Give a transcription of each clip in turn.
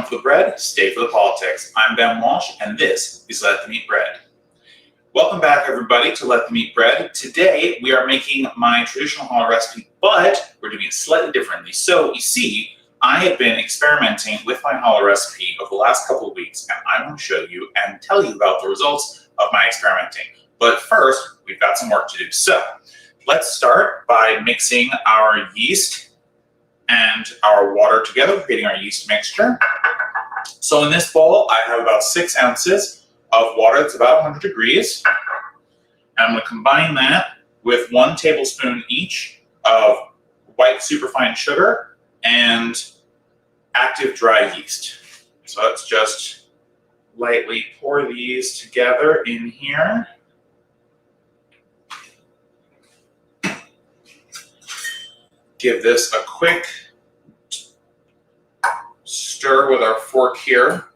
come for the bread, stay for the politics. I'm Ben Walsh, and this is Let Them Eat Bread. Welcome back, everybody, to Let Them Eat Bread. Today, we are making my traditional challah recipe, but we're doing it slightly differently. So, you see, I have been experimenting with my challah recipe over the last couple of weeks, and I want to show you and tell you about the results of my experimenting. But first, we've got some work to do. So, let's start by mixing our yeast and our water together, creating our yeast mixture. So in this bowl, I have about 6 ounces of water that's about 100 degrees. And I'm going to combine that with 1 tablespoon each of white superfine sugar and active dry yeast. So let's just lightly pour these together in here. Give this a quick stir with our fork here.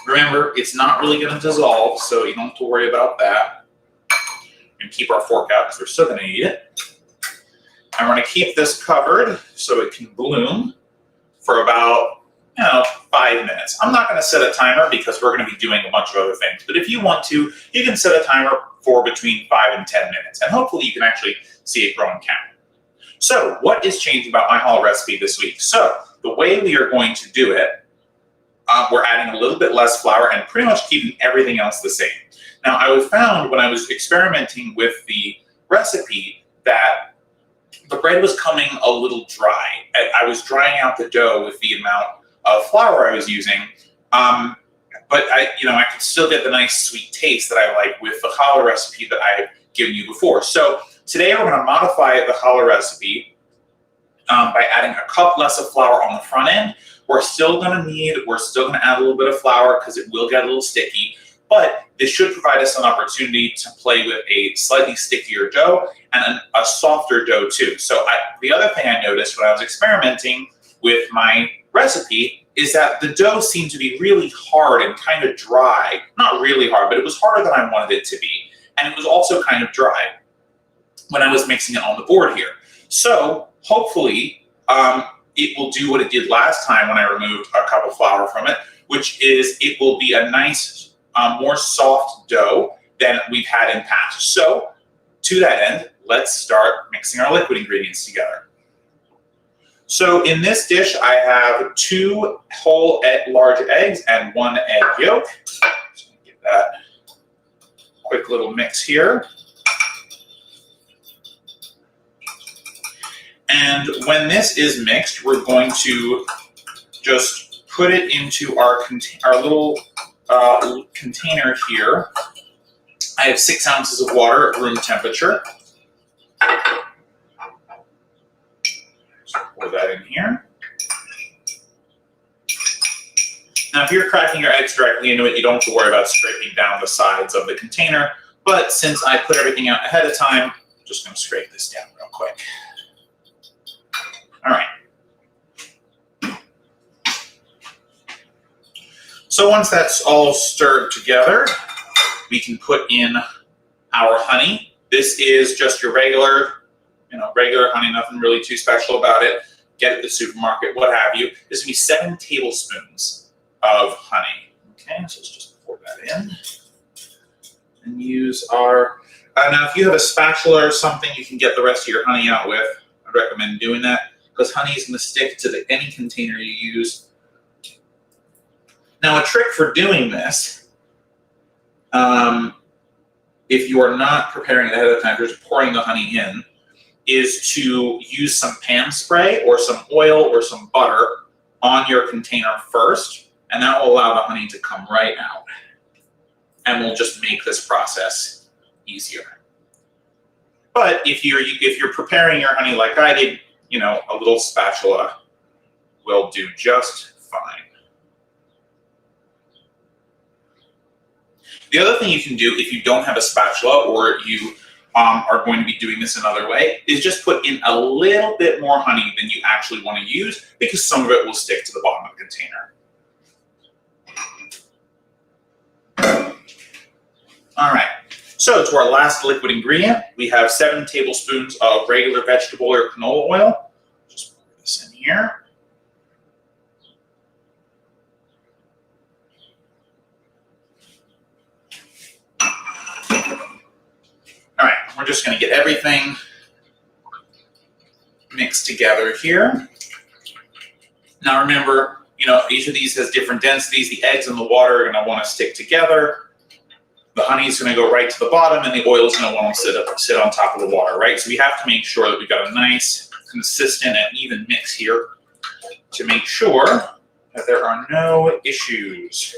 Remember, it's not really going to dissolve, so you don't have to worry about that. And keep our fork out because we're still going to eat it. I'm going to keep this covered so it can bloom for about 5 minutes. I'm not going to set a timer because we're going to be doing a bunch of other things. But if you want to, you can set a timer for between 5 and 10 minutes. And hopefully you can actually see it grow and count. So what is changed about my challah recipe this week? So the way we are going to do it, we're adding a little bit less flour and pretty much keeping everything else the same. Now I found when I was experimenting with the recipe that the bread was coming a little dry. I was drying out the dough with the amount of flour I was using, but I could still get the nice sweet taste that I like with the challah recipe that I have given you before. So today we're going to modify the challah recipe by adding a cup less of flour on the front end. We're still going to add a little bit of flour because it will get a little sticky, but this should provide us an opportunity to play with a slightly stickier dough and a softer dough too. So the other thing I noticed when I was experimenting with my recipe is that the dough seemed to be really hard and kind of dry. Not really hard, but it was harder than I wanted it to be. And it was also kind of dry when I was mixing it on the board here. So hopefully it will do what it did last time when I removed a cup of flour from it, which is it will be a nice, more soft dough than we've had in past. So to that end, let's start mixing our liquid ingredients together. So in this dish, I have 2 whole large eggs and 1 egg yolk. Just gonna give that a quick little mix here. And when this is mixed, we're going to just put it into our little container here. I have 6 ounces of water at room temperature. So pour that in here. Now, if you're cracking your eggs directly into it, you don't have to worry about scraping down the sides of the container. But since I put everything out ahead of time, I'm just going to scrape this down real quick. All right. So once that's all stirred together, we can put in our honey. This is just your regular honey, nothing really too special about it. Get it at the supermarket, what have you. This will be 7 tablespoons of honey. Okay, so let's just pour that in. And use our, now if you have a spatula or something you can get the rest of your honey out with, I'd recommend doing that, because honey is going to stick to any container you use. Now, a trick for doing this, if you are not preparing it ahead of time, just pouring the honey in, is to use some pan spray or some oil or some butter on your container first, and that will allow the honey to come right out, and will just make this process easier. But if you're preparing your honey like I did, a little spatula will do just fine. The other thing you can do if you don't have a spatula or you are going to be doing this another way is just put in a little bit more honey than you actually want to use, because some of it will stick to the bottom of the container. All right. So to our last liquid ingredient, we have 7 tablespoons of regular vegetable or canola oil. Just pour this in here. We're just going to get everything mixed together here. Now remember, each of these has different densities. The eggs and the water are going to want to stick together. The honey is going to go right to the bottom, and the oil is going to want to sit on top of the water, right? So we have to make sure that we've got a nice, consistent, and even mix here to make sure that there are no issues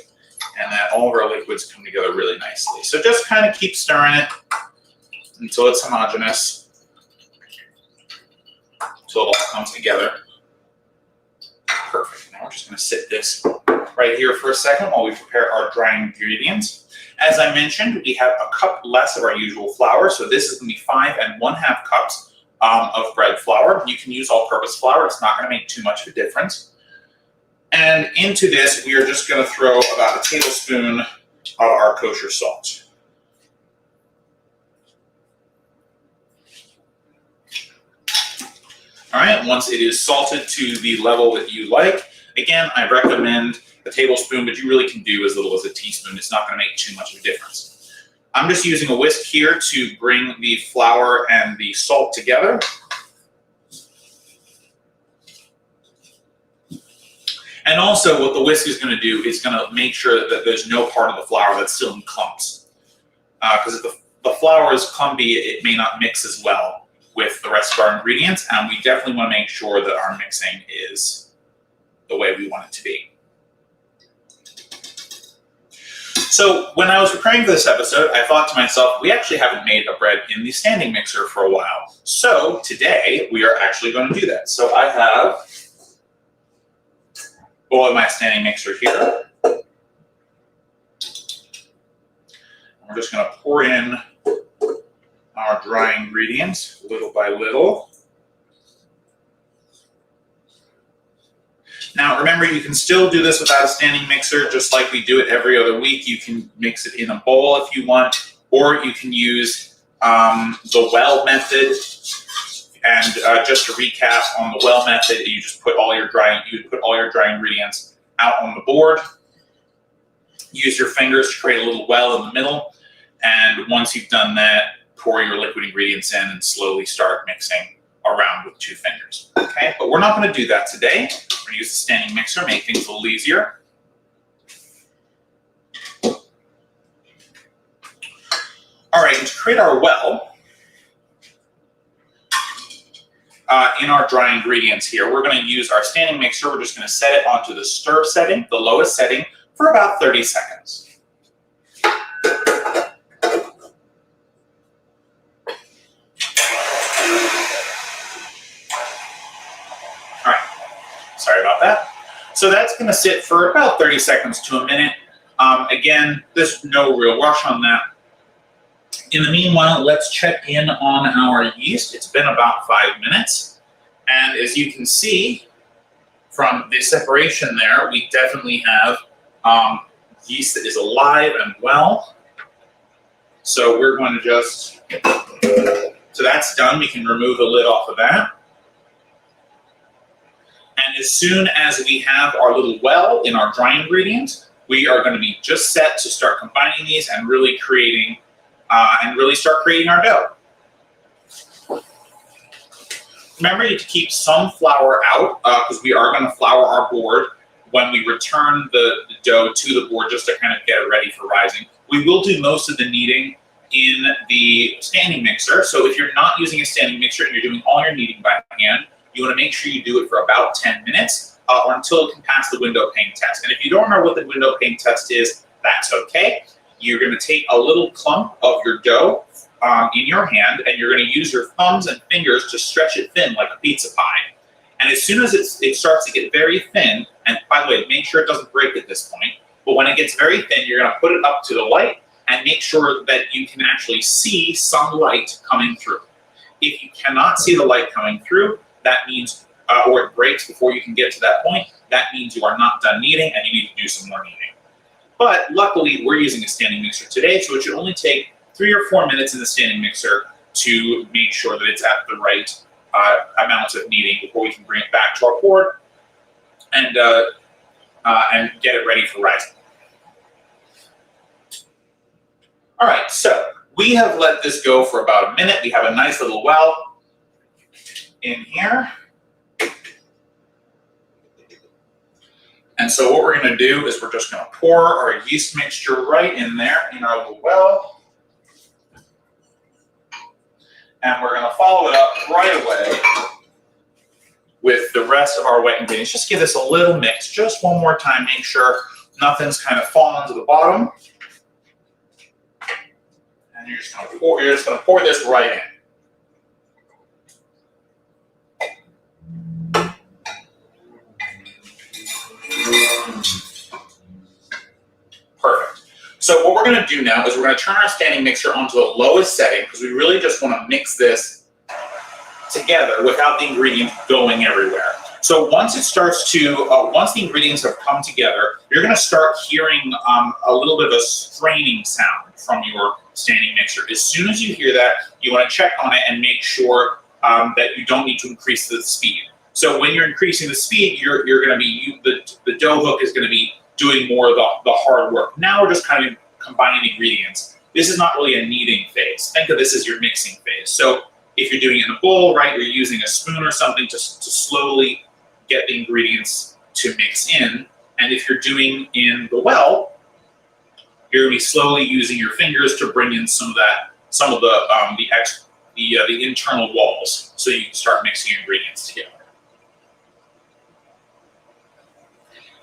and that all of our liquids come together really nicely. So just kind of keep stirring it until it's homogeneous, until it all comes together. Perfect. Now we're just going to sit this right here for a second while we prepare our dry ingredients. As I mentioned, we have a cup less of our usual flour, so this is going to be 5 1/2 cups of bread flour. You can use all-purpose flour. It's not going to make too much of a difference. And into this, we are just going to throw about a tablespoon of our kosher salt. All right, once it is salted to the level that you like, again, I recommend a tablespoon, but you really can do as little as a teaspoon. It's not going to make too much of a difference. I'm just using a whisk here to bring the flour and the salt together. And also what the whisk is going to do is going to make sure that there's no part of the flour that's still in clumps. Because if the flour is clumpy, it may not mix as well with the rest of our ingredients, and we definitely want to make sure that our mixing is the way we want it to be. So when I was preparing for this episode, I thought to myself, we actually haven't made a bread in the standing mixer for a while. So today we are actually going to do that. So I have a bowl of my standing mixer here. We're just going to pour in our dry ingredients little by little. Now remember, you can still do this without a standing mixer, just like we do it every other week. You can mix it in a bowl if you want, or you can use the well method. And just to recap on the well method, you just put all your dry ingredients out on the board. Use your fingers to create a little well in the middle, and once you've done that, pour your liquid ingredients in and slowly start mixing around with 2 fingers. Okay, but we're not going to do that today. We're going to use the standing mixer, make things a little easier. All right, to create our well, in our dry ingredients here, we're going to use our standing mixer. We're just going to set it onto the stir setting, the lowest setting, for about 30 seconds. Sorry about that. So that's going to sit for about 30 seconds to a minute. Again, there's no real rush on that. In the meanwhile, let's check in on our yeast. It's been about 5 minutes. And as you can see from the separation there, we definitely have yeast that is alive and well. So we're going to just, so that's done. We can remove the lid off of that. And as soon as we have our little well in our dry ingredients, we are going to be just set to start combining these and really creating, start creating our dough. Remember to keep some flour out because we are going to flour our board when we return the dough to the board just to kind of get it ready for rising. We will do most of the kneading in the standing mixer. So if you're not using a standing mixer and you're doing all your kneading by hand, you want to make sure you do it for about 10 minutes or until it can pass the window pane test. And if you don't remember what the window pane test is, that's okay. You're going to take a little clump of your dough in your hand, and you're going to use your thumbs and fingers to stretch it thin like a pizza pie. And as soon as it starts to get very thin, and by the way, make sure it doesn't break at this point, but when it gets very thin, you're going to put it up to the light and make sure that you can actually see some light coming through. If you cannot see the light coming through, that means, or it breaks before you can get to that point, that means you are not done kneading and you need to do some more kneading. But luckily, we're using a standing mixer today, so it should only take 3 or 4 minutes in the standing mixer to make sure that it's at the right amount of kneading before we can bring it back to our board and get it ready for rising. All right, so We have let this go for about a minute. We have a nice little well in here. And so what we're going to do is we're just going to pour our yeast mixture right in there in our little well. And we're going to follow it up right away with the rest of our wet ingredients. Just give this a little mix, just one more time. Make sure nothing's kind of fallen to the bottom. And you're just going to pour this right in. Perfect. So what we're going to do now is we're going to turn our standing mixer onto the lowest setting because we really just want to mix this together without the ingredients going everywhere. So once it starts to, once the ingredients have come together, you're going to start hearing a little bit of a straining sound from your standing mixer. As soon as you hear that, you want to check on it and make sure that you don't need to increase the speed. So when you're increasing the speed, you're going to be, the dough hook is going to be doing more of the hard work. Now we're just kind of combining ingredients. This is not really a kneading phase. Think of this as your mixing phase. So if you're doing it in a bowl, right, you're using a spoon or something to slowly get the ingredients to mix in. And if you're doing in the well, you're going to be slowly using your fingers to bring in some of the internal walls, so you can start mixing ingredients together.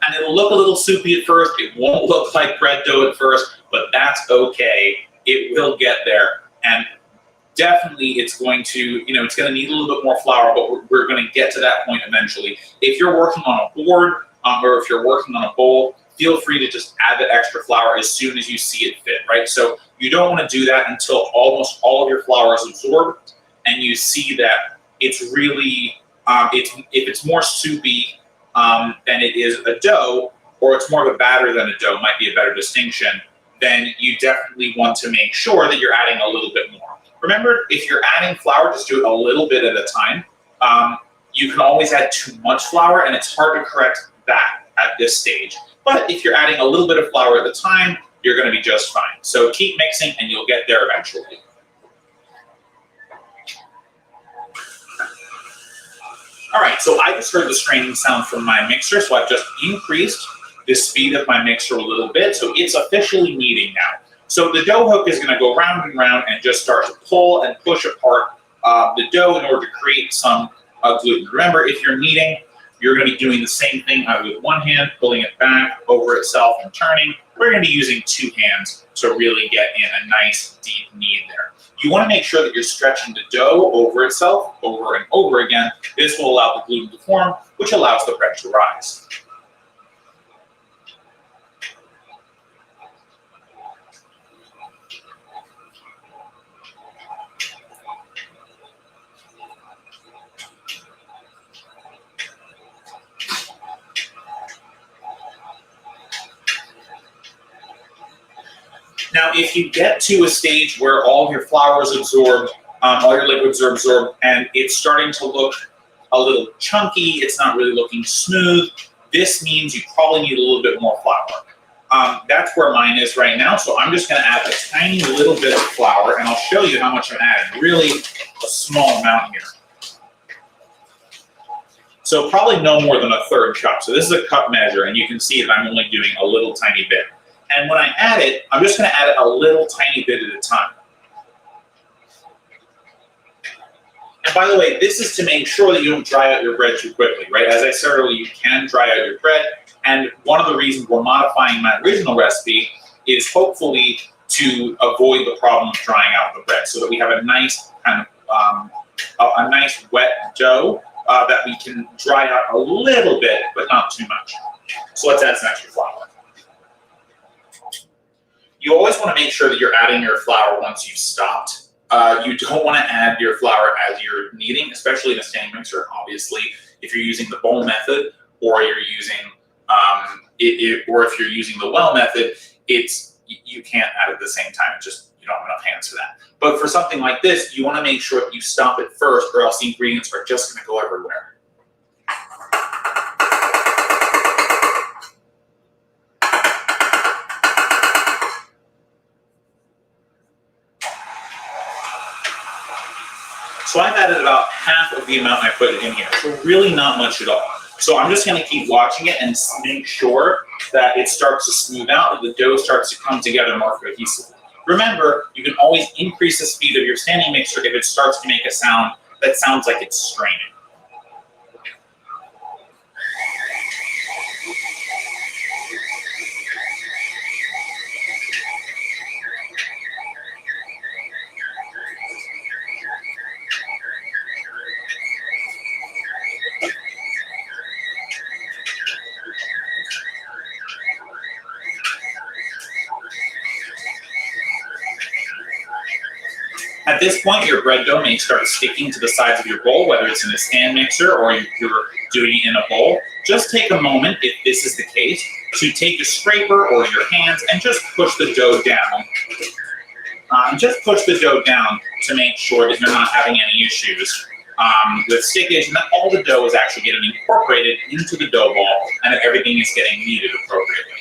And it'll look a little soupy at first. It won't look like bread dough at first, but that's okay. It will get there. And definitely it's going to, it's going to need a little bit more flour, but we're going to get to that point eventually. If you're working on a board or if you're working on a bowl, feel free to just add that extra flour as soon as you see it fit, right? So you don't want to do that until almost all of your flour is absorbed and you see that it's really, if it's more soupy than it is a dough, or it's more of a batter than a dough, might be a better distinction, then you definitely want to make sure that you're adding a little bit more. Remember, if you're adding flour, just do it a little bit at a time. You can always add too much flour, and it's hard to correct that at this stage. But if you're adding a little bit of flour at a time, you're going to be just fine. So keep mixing, and you'll get there eventually. All right, so I just heard the straining sound from my mixer, so I've just increased the speed of my mixer a little bit, so it's officially kneading now. So the dough hook is going to go round and round and just start to pull and push apart the dough in order to create some gluten. Remember, if you're kneading, you're going to be doing the same thing with one hand, pulling it back over itself and turning. We're going to be using two hands to really get in a nice deep knead there. You want to make sure that you're stretching the dough over itself over and over again. This will allow the gluten to form, which allows the bread to rise. Now, if you get to a stage where all of your flour is absorbed, all your liquids are absorbed, and it's starting to look a little chunky, it's not really looking smooth, this means you probably need a little bit more flour. That's where mine is right now, so I'm just going to add a tiny little bit of flour, and I'll show you how much I'm adding. Really a small amount here. So probably no more than 1/3 cup. So this is a cup measure, and you can see that I'm only doing a little tiny bit. And when I add it, I'm just going to add it a little tiny bit at a time. And by the way, this is to make sure that you don't dry out your bread too quickly, right? As I said earlier, you can dry out your bread. And one of the reasons we're modifying my original recipe is hopefully to avoid the problem of drying out the bread, so that we have a nice kind of a nice wet dough that we can dry out a little bit, but not too much. So let's add some extra flour. You always want to make sure that you're adding your flour once you've stopped. You don't want to add your flour as you're kneading, especially in a standing mixer. Obviously, if you're using the bowl method, or you're using, or if you're using the well method, you can't add at the same time. It's just you don't have enough hands for that. But for something like this, you want to make sure that you stop it first, or else the ingredients are just going to go everywhere. So I've added about half of the amount I put in here. So really not much at all. So I'm just gonna keep watching it and make sure that it starts to smooth out and the dough starts to come together more cohesively. Remember, you can always increase the speed of your standing mixer if it starts to make a sound that sounds like it's straining. At this point, your bread dough may start sticking to the sides of your bowl, whether it's in a stand mixer or you're doing it in a bowl. Just take a moment, if this is the case, to take a scraper or your hands and just push the dough down. Just push the dough down to make sure that you're not having any issues with stickage and that all the dough is actually getting incorporated into the dough ball and that everything is getting kneaded appropriately.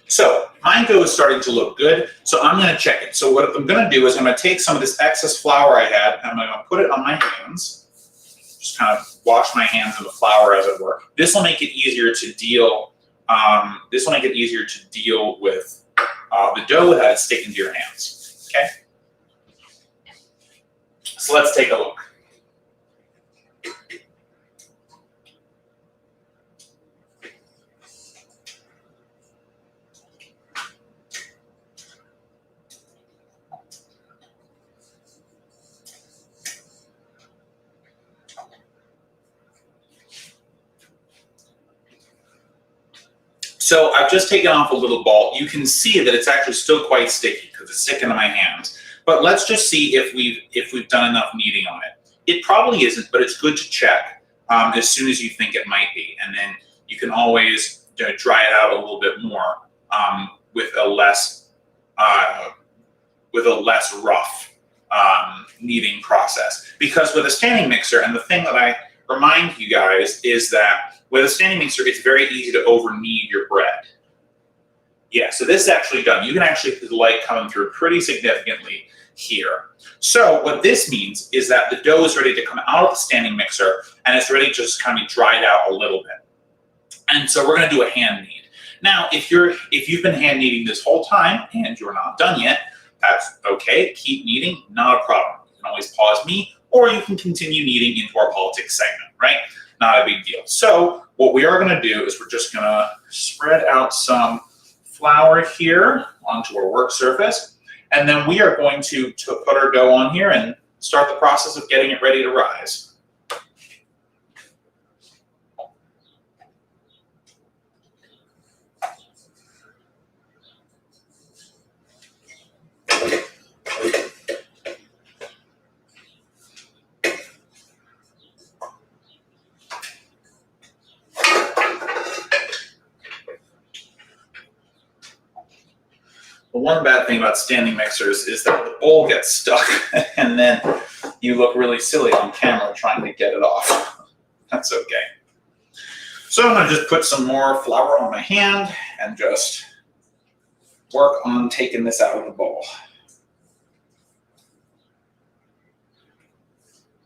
So my dough is starting to look good, so I'm going to check it. So what I'm going to do is I'm going to take some of this excess flour I had and I'm going to put it on my hands. Just kind of wash my hands in the flour, as it were. This will make it easier to deal. With the dough without it sticking to your hands. Okay. So let's take a look. So I've just taken off a little ball. You can see that it's actually still quite sticky because it's sticking to my hands. But let's just see if we've done enough kneading on it. It probably isn't, but it's good to check as soon as you think it might be, and then you can always dry it out a little bit more with a less rough kneading process. Because with a standing mixer, and the thing that I remind you guys is that with a standing mixer, it's very easy to over knead your bread. Yeah, so this is actually done. You can actually see the light coming through pretty significantly here. So what this means is that the dough is ready to come out of the standing mixer and it's ready to just kind of dry it out a little bit. And so we're going to do a hand knead. Now, if you've been hand kneading this whole time and you're not done yet, that's okay. Keep kneading, not a problem. You can always pause me, or you can continue kneading into our politics segment, right? Not a big deal. So what we are going to do is we're just going to spread out some flour here onto our work surface, and then we are going to put our dough on here and start the process of getting it ready to rise. The one bad thing about standing mixers is that the bowl gets stuck and then you look really silly on camera trying to get it off. That's okay. So I'm going to just put some more flour on my hand and just work on taking this out of the bowl.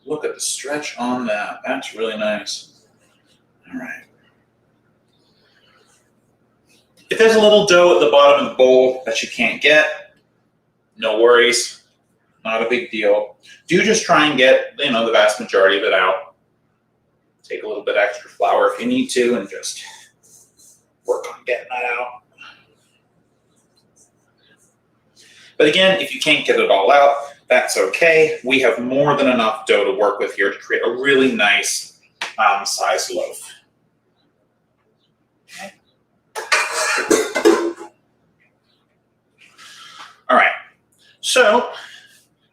Look at the stretch on that. That's really nice. All right. If there's a little dough at the bottom of the bowl that you can't get, no worries, not a big deal. Do just try and get, the vast majority of it out. Take a little bit extra flour if you need to and just work on getting that out. But again, if you can't get it all out, that's okay. We have more than enough dough to work with here to create a really nice sized loaf. All right, so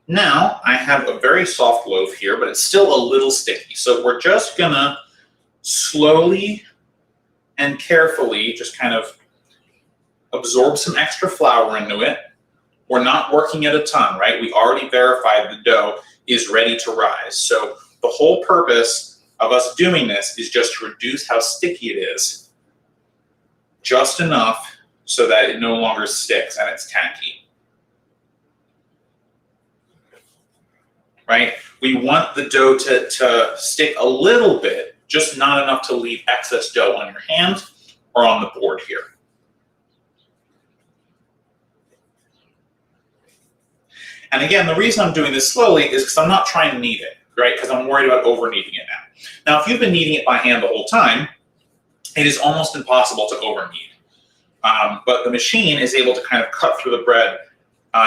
now I have a very soft loaf here, but it's still a little sticky. So we're just gonna slowly and carefully just kind of absorb some extra flour into it. We're not working at a ton, right? We already verified the dough is ready to rise. So the whole purpose of us doing this is just to reduce how sticky it is, just enough so that it no longer sticks and it's tacky. Right? We want the dough to stick a little bit, just not enough to leave excess dough on your hand or on the board here. And again, the reason I'm doing this slowly is because I'm not trying to knead it, right? Because I'm worried about over kneading it now. Now, if you've been kneading it by hand the whole time, it is almost impossible to over knead. But the machine is able to kind of cut through the bread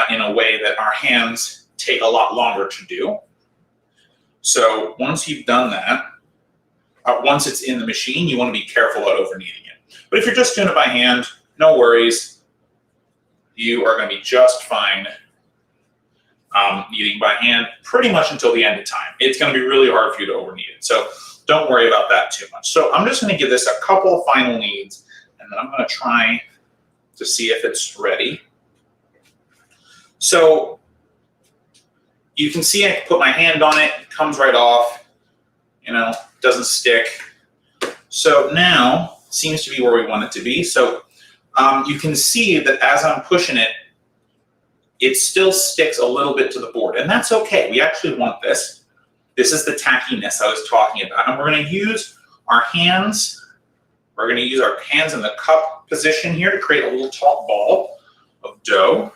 in a way that our hands take a lot longer to do. So once you've done that, once it's in the machine, you want to be careful about over kneading it. But if you're just doing it by hand, no worries. You are going to be just fine kneading by hand pretty much until the end of time. It's going to be really hard for you to over knead it. So don't worry about that too much. So I'm just going to give this a couple of final kneads, and then I'm going to try to see if it's ready. So you can see I put my hand on it, it comes right off, you know, doesn't stick. So now seems to be where we want it to be. So you can see that as I'm pushing it, it still sticks a little bit to the board, and that's okay. We actually want this. This is the tackiness I was talking about, and we're going to use our hands. We're going to use our hands in the cup position here to create a little top ball of dough.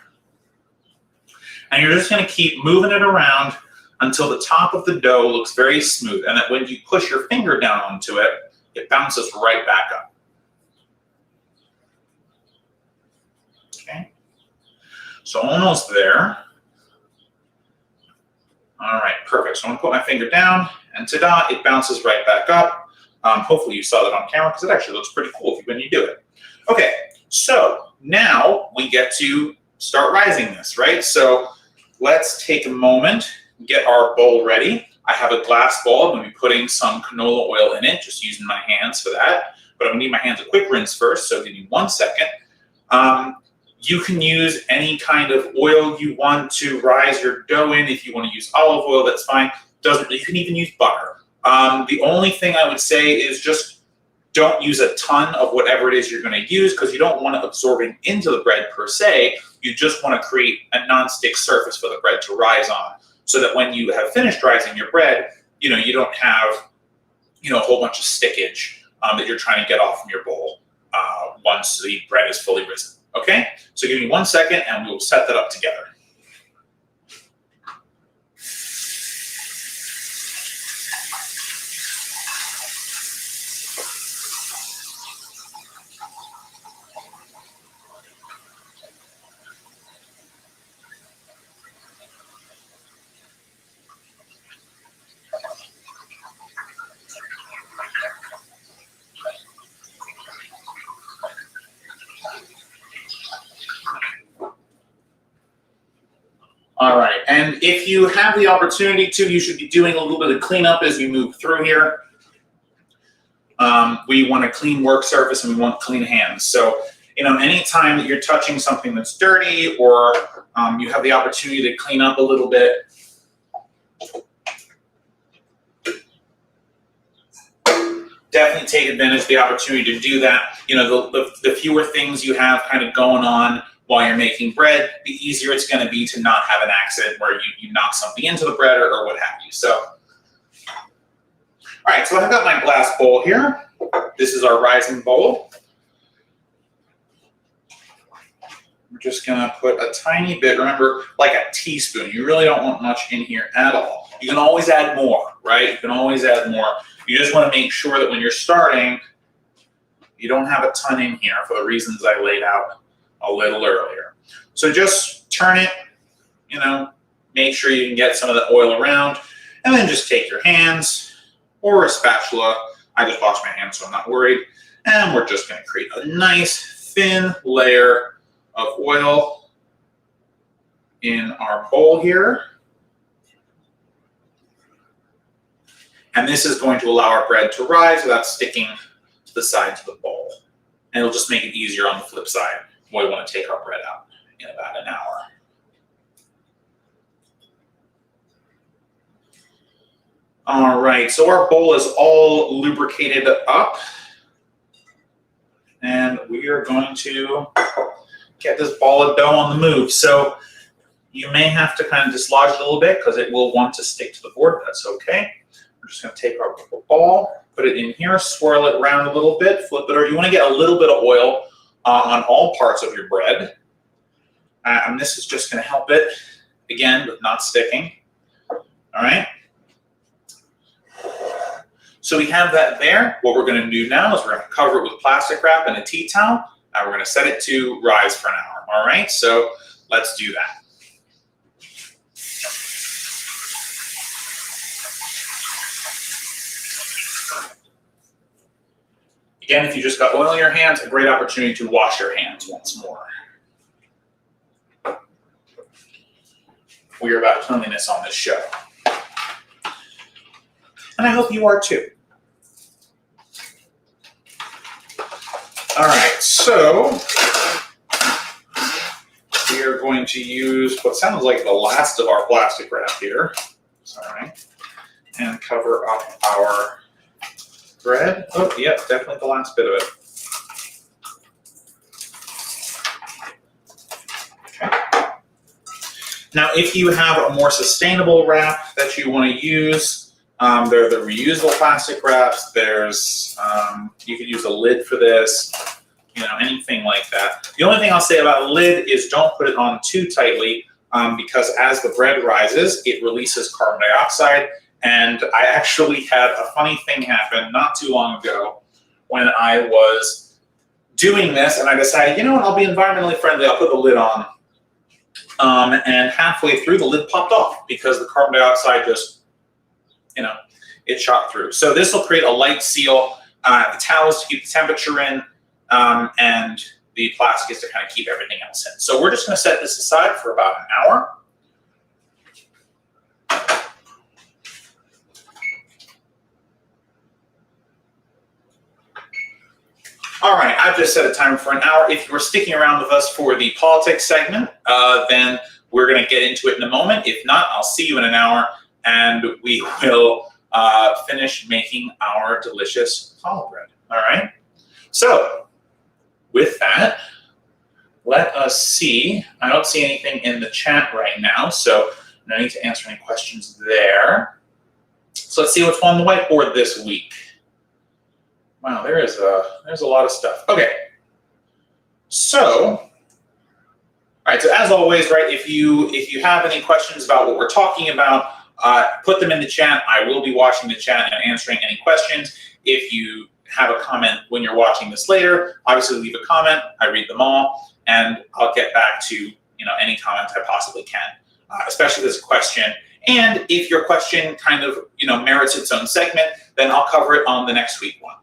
And you're just going to keep moving it around until the top of the dough looks very smooth, and that when you push your finger down onto it, it bounces right back up. Okay, so almost there. All right, perfect. So I'm going to put my finger down, and ta-da, it bounces right back up. Hopefully you saw that on camera, because it actually looks pretty cool when you do it. Okay, so now we get to start rising this, right? So let's take a moment, get our bowl ready. I have a glass bowl. I'm going to be putting some canola oil in it, just using my hands for that. But I'm going to need my hands a quick rinse first, so give me 1 second. You can use any kind of oil you want to rise your dough in. If you want to use olive oil, that's fine. You can even use butter. The only thing I would say is just don't use a ton of whatever it is you're going to use, because you don't want it absorbing into the bread per se. You just want to create a non-stick surface for the bread to rise on, so that when you have finished rising your bread, you don't have a whole bunch of stickage that you're trying to get off from your bowl once the bread is fully risen. Okay, so give me 1 second and we'll set that up together. All right, and if you have the opportunity to, you should be doing a little bit of cleanup as we move through here. We want a clean work surface and we want clean hands. So, anytime that you're touching something that's dirty, or you have the opportunity to clean up a little bit, definitely take advantage of the opportunity to do that. The fewer things you have kind of going on while you're making bread, the easier it's going to be to not have an accident where you knock something into the bread or what have you. So, all right, so I've got my glass bowl here. This is our rising bowl. We're just going to put a tiny bit, remember, like a teaspoon. You really don't want much in here at all. You can always add more, right? You can always add more. You just want to make sure that when you're starting, you don't have a ton in here for the reasons I laid out a little earlier. So just turn it, make sure you can get some of the oil around, and then just take your hands or a spatula. I just washed my hands, so I'm not worried. And we're just going to create a nice thin layer of oil in our bowl here. And this is going to allow our bread to rise without sticking to the sides of the bowl. And it'll just make it easier on the flip side when we want to take our bread out in about an hour. All right, so our bowl is all lubricated up. And we are going to get this ball of dough on the move. So you may have to kind of dislodge it a little bit because it will want to stick to the board. That's okay. We're just going to take our ball, put it in here, swirl it around a little bit, flip it, or you want to get a little bit of oil on all parts of your bread. And this is just going to help it, again, with not sticking. All right. So we have that there. What we're going to do now is we're going to cover it with plastic wrap and a tea towel, and we're going to set it to rise for an hour. All right, so let's do that. Again, if you just got oil in your hands, a great opportunity to wash your hands once more. We are about cleanliness on this show. And I hope you are too. All right, so we are going to use what sounds like the last of our plastic wrap here. All right, and cover up our bread. Oh, yep, definitely the last bit of it. Okay. Now, if you have a more sustainable wrap that you want to use, there are the reusable plastic wraps. There's, you could use a lid for this, you know, anything like that. The only thing I'll say about a lid is don't put it on too tightly because as the bread rises, it releases carbon dioxide. And I actually had a funny thing happen not too long ago when I was doing this and I decided, you know what, I'll be environmentally friendly, I'll put the lid on. And halfway through, the lid popped off because the carbon dioxide just, you know, it shot through. So this will create a light seal. The towels to keep the temperature in, and the plastic is to kind of keep everything else in. So we're just going to set this aside for about an hour. All right, I've just set a timer for an hour. If you were sticking around with us for the politics segment, then we're going to get into it in a moment. If not, I'll see you in an hour, and we will finish making our delicious challah bread. All right? So, with that, let us see. I don't see anything in the chat right now, so no need to answer any questions there. So let's see what's on the whiteboard this week. Wow, there's a lot of stuff. Okay, so, all right. So as always, right, if you have any questions about what we're talking about, put them in the chat. I will be watching the chat and answering any questions. If you have a comment when you're watching this later, obviously leave a comment. I read them all, and I'll get back to any comments I possibly can, especially this question. And if your question kind of merits its own segment, then I'll cover it on the next week one.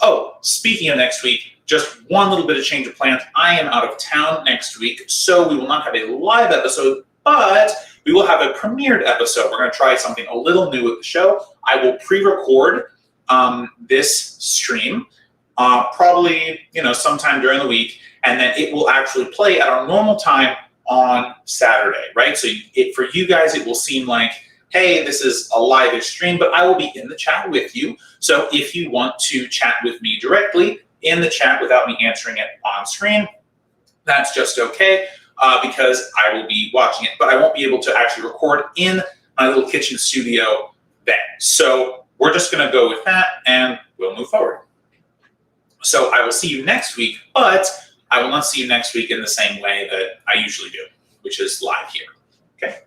Oh, speaking of next week, just one little bit of change of plans. I am out of town next week, so we will not have a live episode, but we will have a premiered episode. We're going to try something a little new with the show. I will pre-record this stream, probably sometime during the week, and then it will actually play at our normal time on Saturday, right? So for you guys, it will seem like, hey, this is a live stream, but I will be in the chat with you. So if you want to chat with me directly in the chat without me answering it on screen, that's just okay, because I will be watching it, but I won't be able to actually record in my little kitchen studio then. So we're just gonna go with that and we'll move forward. So I will see you next week, but I will not see you next week in the same way that I usually do, which is live here, okay?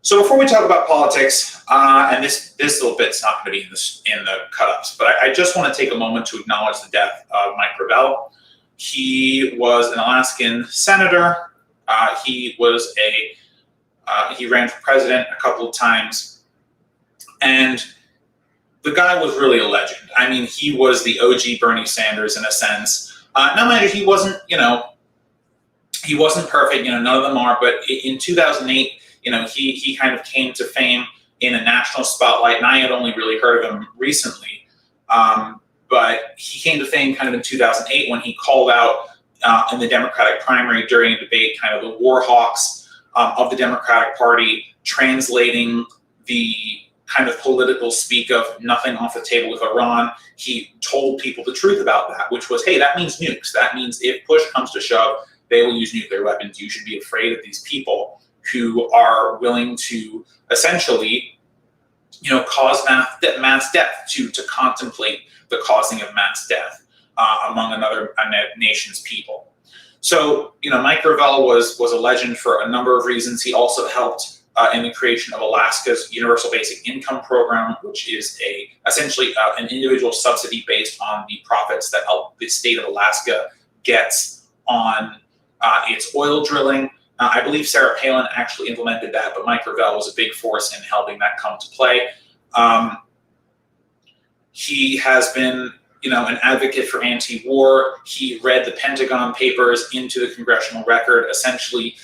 So before we talk about politics, and this little bit's not going to be in the cut-ups, but I just want to take a moment to acknowledge the death of Mike Gravel. He was an Alaskan senator. He ran for president a couple of times, and the guy was really a legend. I mean, he was the OG Bernie Sanders in a sense. No matter, he wasn't perfect. None of them are. But in 2008. He kind of came to fame in a national spotlight, and I had only really heard of him recently. But he came to fame kind of in 2008 when he called out in the Democratic primary during a debate, kind of the war hawks of the Democratic Party, translating the kind of political speak of nothing off the table with Iran, he told people the truth about that, which was, hey, that means nukes. That means if push comes to shove, they will use nuclear weapons. You should be afraid of these people who are willing to essentially, cause mass death, to contemplate the causing of mass death among another nation's people. So, Mike Gravel was a legend for a number of reasons. He also helped in the creation of Alaska's Universal Basic Income Program, which is essentially an individual subsidy based on the profits that the state of Alaska gets on its oil drilling. I believe Sarah Palin actually implemented that, but Mike Gravel was a big force in helping that come to play. He has been, an advocate for anti-war. He read the Pentagon Papers into the congressional record, essentially,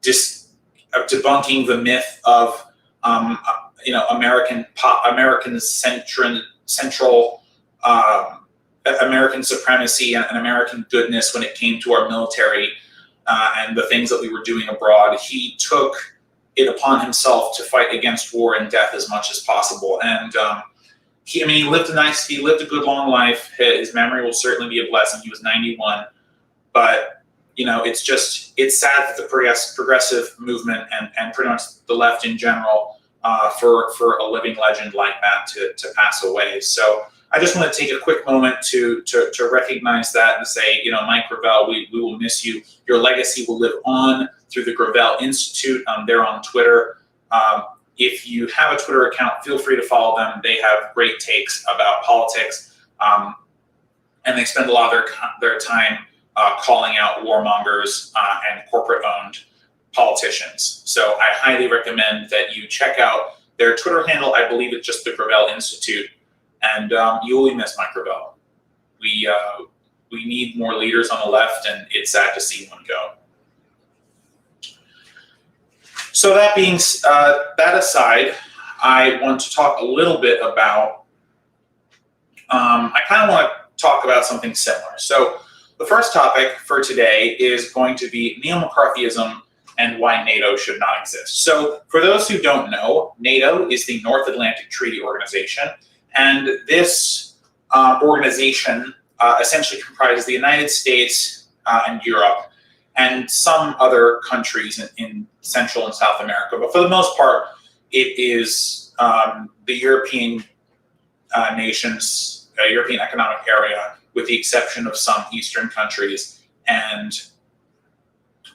just debunking the myth of, American American supremacy and American goodness when it came to our military and the things that we were doing abroad. He took it upon himself to fight against war and death as much as possible. And he lived a good long life. His memory will certainly be a blessing. He was 91, but it's sad that the progressive movement and pretty much the left in general, for a living legend like that to pass away. So I just want to take a quick moment to recognize that and say, Mike Gravel, we will miss you. Your legacy will live on through the Gravel Institute. They're on Twitter. If you have a Twitter account, feel free to follow them. They have great takes about politics, and they spend a lot of their time calling out warmongers and corporate-owned politicians. So I highly recommend that you check out their Twitter handle. I believe it's just the Gravel Institute, and you will miss Mike Gravel. We need more leaders on the left, and it's sad to see one go. So that aside, I want to talk a little bit about, I kind of want to talk about something similar. So the first topic for today is going to be Neo-McCarthyism and why NATO should not exist. So for those who don't know, NATO is the North Atlantic Treaty Organization, and this organization essentially comprises the United States and Europe, and some other countries in Central and South America. But for the most part, it is the European nations, European Economic Area, with the exception of some Eastern countries and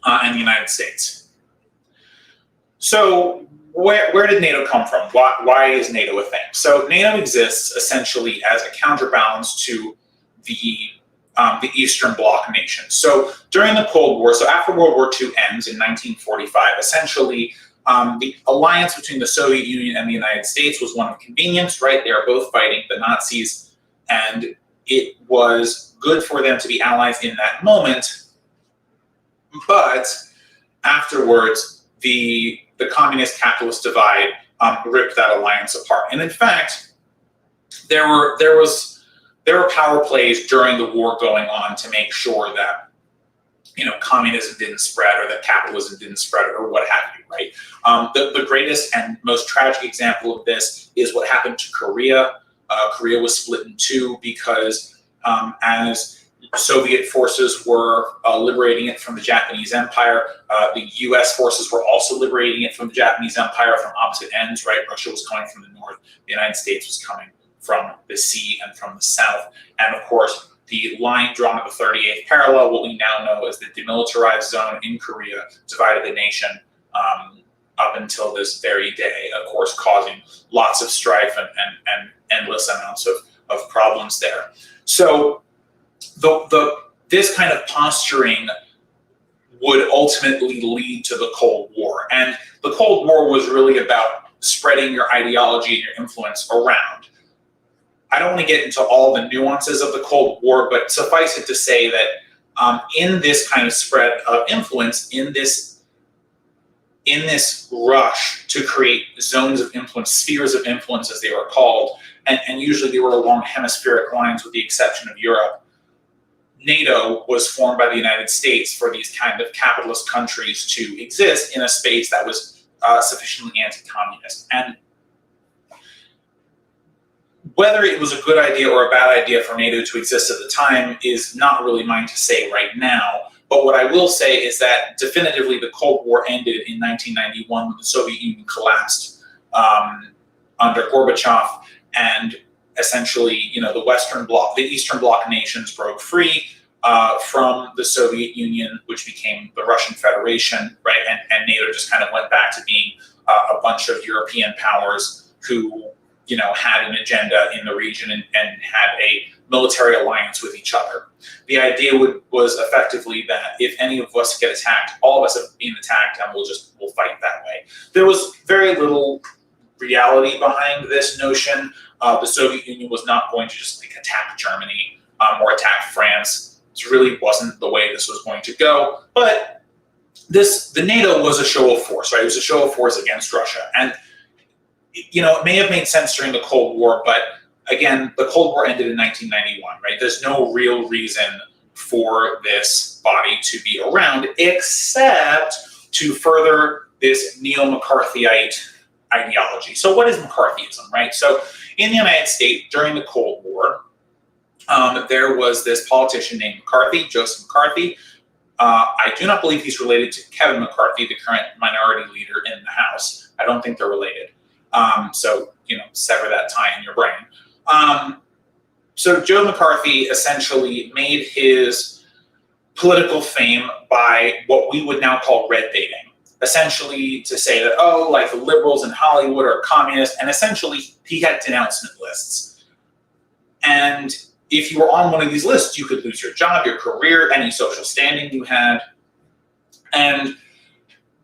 the United States. So where did NATO come from? Why is NATO a thing? So NATO exists essentially as a counterbalance to the Eastern Bloc nations. So during the Cold War, so after World War II ends in 1945, essentially the alliance between the Soviet Union and the United States was one of convenience, right? They are both fighting the Nazis, and it was good for them to be allies in that moment. But afterwards, the communist capitalist divide ripped that alliance apart. And in fact, there were power plays during the war going on to make sure that communism didn't spread or that capitalism didn't spread or what have you, right? The greatest and most tragic example of this is what happened to Korea. Korea was split in two because as Soviet forces were liberating it from the Japanese Empire, the U.S. forces were also liberating it from the Japanese Empire from opposite ends, right? Russia was coming from the north, the United States was coming from the sea and from the south. And of course, the line drawn at the 38th parallel, what we now know as the demilitarized zone in Korea, divided the nation up until this very day, of course, causing lots of strife and endless amounts of problems there. So this kind of posturing would ultimately lead to the Cold War. And the Cold War was really about spreading your ideology and your influence around. I don't want to get into all the nuances of the Cold War, but suffice it to say that in this kind of spread of influence, in this rush to create zones of influence, spheres of influence as they were called, and usually they were along hemispheric lines with the exception of Europe, NATO was formed by the United States for these kind of capitalist countries to exist in a space that was sufficiently anti-communist. And whether it was a good idea or a bad idea for NATO to exist at the time is not really mine to say right now. But what I will say is that definitively the Cold War ended in 1991 when the Soviet Union collapsed under Gorbachev, and essentially, the Western Bloc, the Eastern Bloc nations broke free from the Soviet Union, which became the Russian Federation, right? And NATO just kind of went back to being a bunch of European powers who, had an agenda in the region and had a military alliance with each other. The idea was effectively that if any of us get attacked, all of us have been attacked, and we'll fight that way. There was very little reality behind this notion. The Soviet Union was not going to just attack Germany or attack France. This really wasn't the way this was going to go. But the NATO was a show of force, right? It was a show of force against Russia. And it may have made sense during the Cold War, but again, the Cold War ended in 1991, right? There's no real reason for this body to be around except to further this Neo-McCarthyite ideology. So what is McCarthyism, right? So in the United States, during the Cold War, there was this politician named McCarthy, Joseph McCarthy. I do not believe he's related to Kevin McCarthy, the current minority leader in the House. I don't think they're related. So, sever that tie in your brain. So Joe McCarthy essentially made his political fame by what we would now call red baiting. Essentially to say that, the liberals in Hollywood are communist, and essentially he had denouncement lists. And if you were on one of these lists, you could lose your job, your career, any social standing you had. And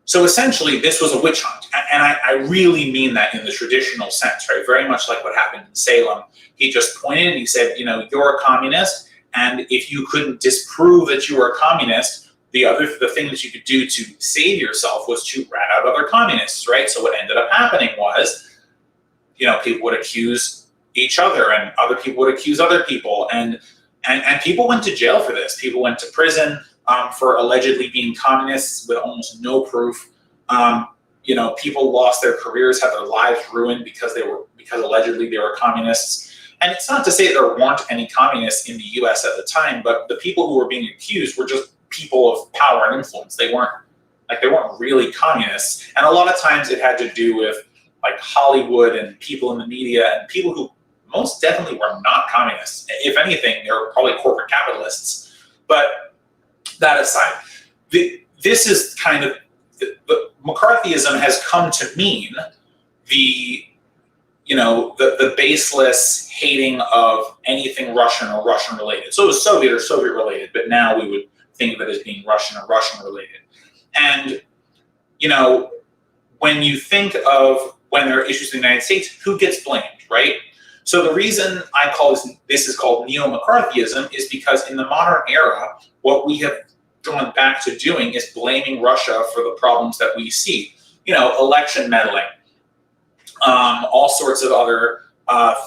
so essentially this was a witch hunt. And I really mean that in the traditional sense, right? Very much like what happened in Salem. He just pointed and he said, you're a communist, and if you couldn't disprove that you were a communist, the thing that you could do to save yourself was to rat out other communists, right? So what ended up happening was, people would accuse each other, and other people would accuse other people, and people went to jail for this. People went to prison for allegedly being communists with almost no proof. People lost their careers, had their lives ruined because allegedly they were communists. And it's not to say there weren't any communists in the U.S. at the time, but the people who were being accused were just people of power and influence. They weren't really communists. And a lot of times it had to do with Hollywood and people in the media and people who most definitely were not communists. If anything, they were probably corporate capitalists. But that aside, this is kind of the McCarthyism has come to mean the baseless hating of anything Russian or Russian related. So it was Soviet or Soviet related, but now we would think of it as being Russian or Russian related. And, when you think of when there are issues in the United States, who gets blamed, right? So the reason I call this is called Neo-McCarthyism is because in the modern era, what we have gone back to doing is blaming Russia for the problems that we see. Election meddling, all sorts of other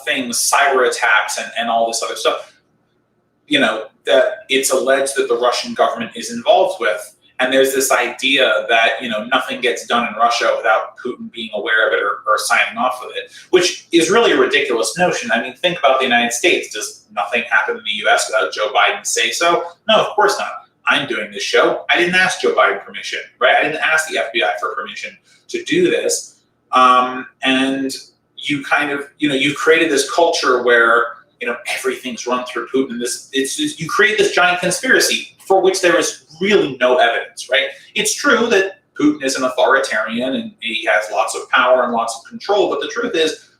things, cyber attacks, and all this other stuff, that it's alleged that the Russian government is involved with. And there's this idea that, nothing gets done in Russia without Putin being aware of it or signing off with it, which is really a ridiculous notion. I mean, think about the United States. Does nothing happen in the U.S. without Joe Biden say so? No, of course not. I'm doing this show. I didn't ask Joe Biden permission, right? I didn't ask the FBI for permission to do this. And you kind of, you've created this culture where, everything's run through Putin. You create this giant conspiracy for which there is really no evidence, right? It's true that Putin is an authoritarian and he has lots of power and lots of control, but the truth is,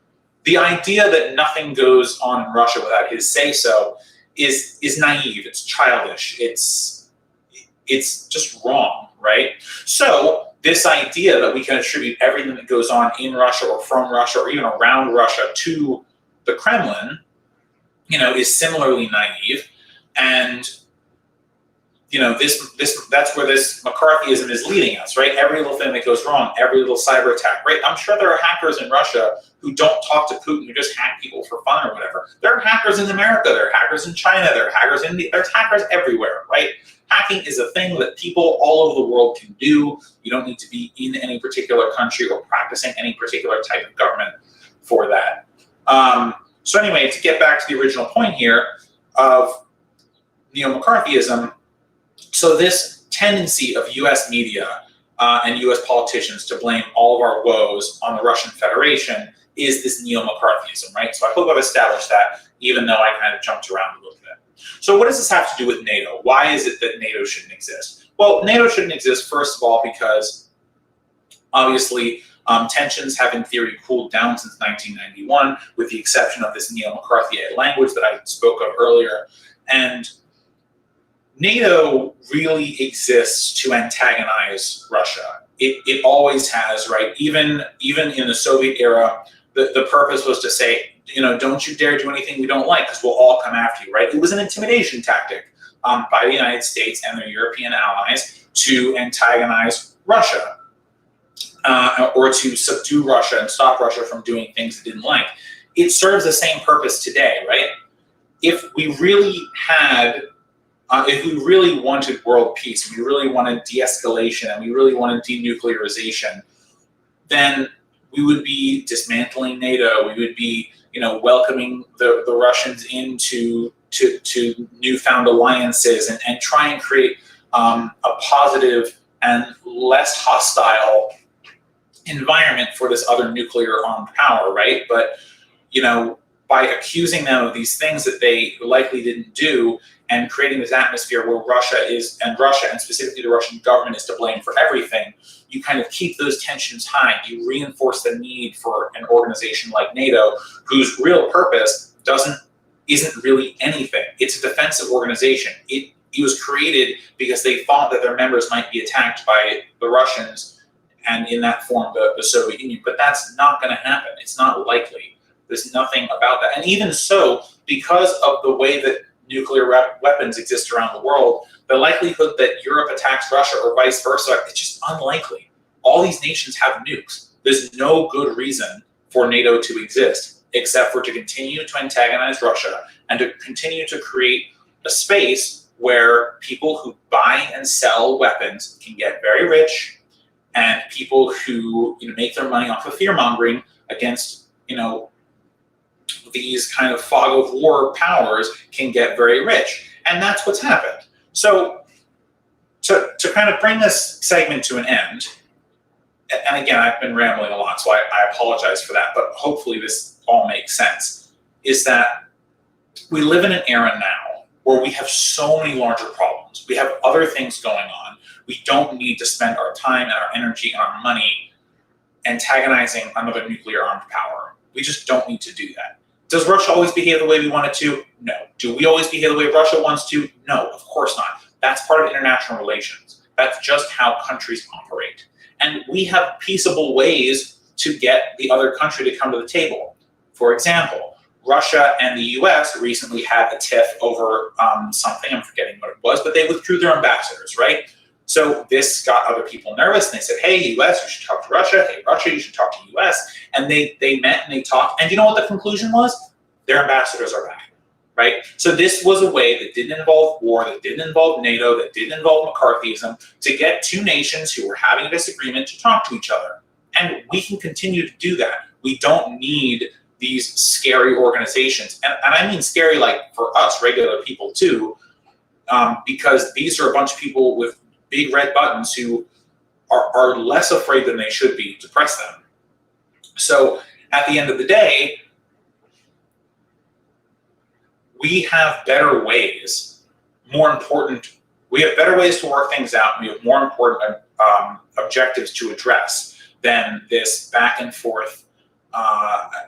the idea that nothing goes on in Russia without his say-so is naive. It's childish. It's just wrong, right? So this idea that we can attribute everything that goes on in Russia or from Russia or even around Russia to the Kremlin, is similarly naive. And that's where this McCarthyism is leading us, right? Every little thing that goes wrong, every little cyber attack, right? I'm sure there are hackers in Russia who don't talk to Putin, who just hack people for fun or whatever. There are hackers in America, there are hackers in China, there are hackers in India, there's hackers everywhere, right? Hacking is a thing that people all over the world can do. You don't need to be in any particular country or practicing any particular type of government for that. So anyway, to get back to the original point here of Neo-McCarthyism, so this tendency of US media and US politicians to blame all of our woes on the Russian Federation is this Neo-McCarthyism, right? So I hope I've established that, even though I kind of jumped around a little bit. So what does this have to do with NATO? Why is it that NATO shouldn't exist? Well, NATO shouldn't exist, first of all, because obviously tensions have in theory cooled down since 1991, with the exception of this Neo-McCarthyite language that I spoke of earlier. And NATO really exists to antagonize Russia. It always has, right? Even in the Soviet era, the purpose was to say, don't you dare do anything we don't like, because we'll all come after you, right? It was an intimidation tactic by the United States and their European allies to antagonize Russia, or to subdue Russia and stop Russia from doing things it didn't like. It serves the same purpose today, right? If we really wanted world peace, we really wanted de-escalation, and we really wanted denuclearization, then we would be dismantling NATO. We would be, welcoming the Russians into newfound alliances and try and create a positive and less hostile environment for this other nuclear armed power, right? But by accusing them of these things that they likely didn't do, and creating this atmosphere where Russia and specifically the Russian government is to blame for everything, you kind of keep those tensions high. You reinforce the need for an organization like NATO, whose real purpose isn't really anything. It's a defensive organization. It was created because they thought that their members might be attacked by the Russians, and in that form, the Soviet Union. But that's not going to happen. It's not likely. There's nothing about that. And even so, because of the way that nuclear weapons exist around the world, the likelihood that Europe attacks Russia or vice versa, it's just unlikely. All these nations have nukes. There's no good reason for NATO to exist, except for to continue to antagonize Russia and to continue to create a space where people who buy and sell weapons can get very rich, and people who make their money off of fear-mongering against these kind of fog of war powers can get very rich. And that's what's happened. So to kind of bring this segment to an end, and again, I've been rambling a lot, so I apologize for that, but hopefully this all makes sense, is that we live in an era now where we have so many larger problems. We have other things going on. We don't need to spend our time and our energy and our money antagonizing another nuclear armed power. We just don't need to do that. Does Russia always behave the way we want it to? No. Do we always behave the way Russia wants to? No, of course not. That's part of international relations. That's just how countries operate. And we have peaceable ways to get the other country to come to the table. For example, Russia and the US recently had a tiff over something, I'm forgetting what it was, but they withdrew their ambassadors, right? So this got other people nervous, and they said, hey, US, you should talk to Russia. Hey, Russia, you should talk to US. And they met and they talked, and you know what the conclusion was? Their ambassadors are back, right? So this was a way that didn't involve war, that didn't involve NATO, that didn't involve McCarthyism, to get two nations who were having a disagreement to talk to each other. And we can continue to do that. We don't need these scary organizations. And I mean scary like for us, regular people too, because these are a bunch of people with big red buttons who are less afraid than they should be to press them. So at the end of the day, we have better ways, we have better ways to work things out, and we have more important objectives to address than this back and forth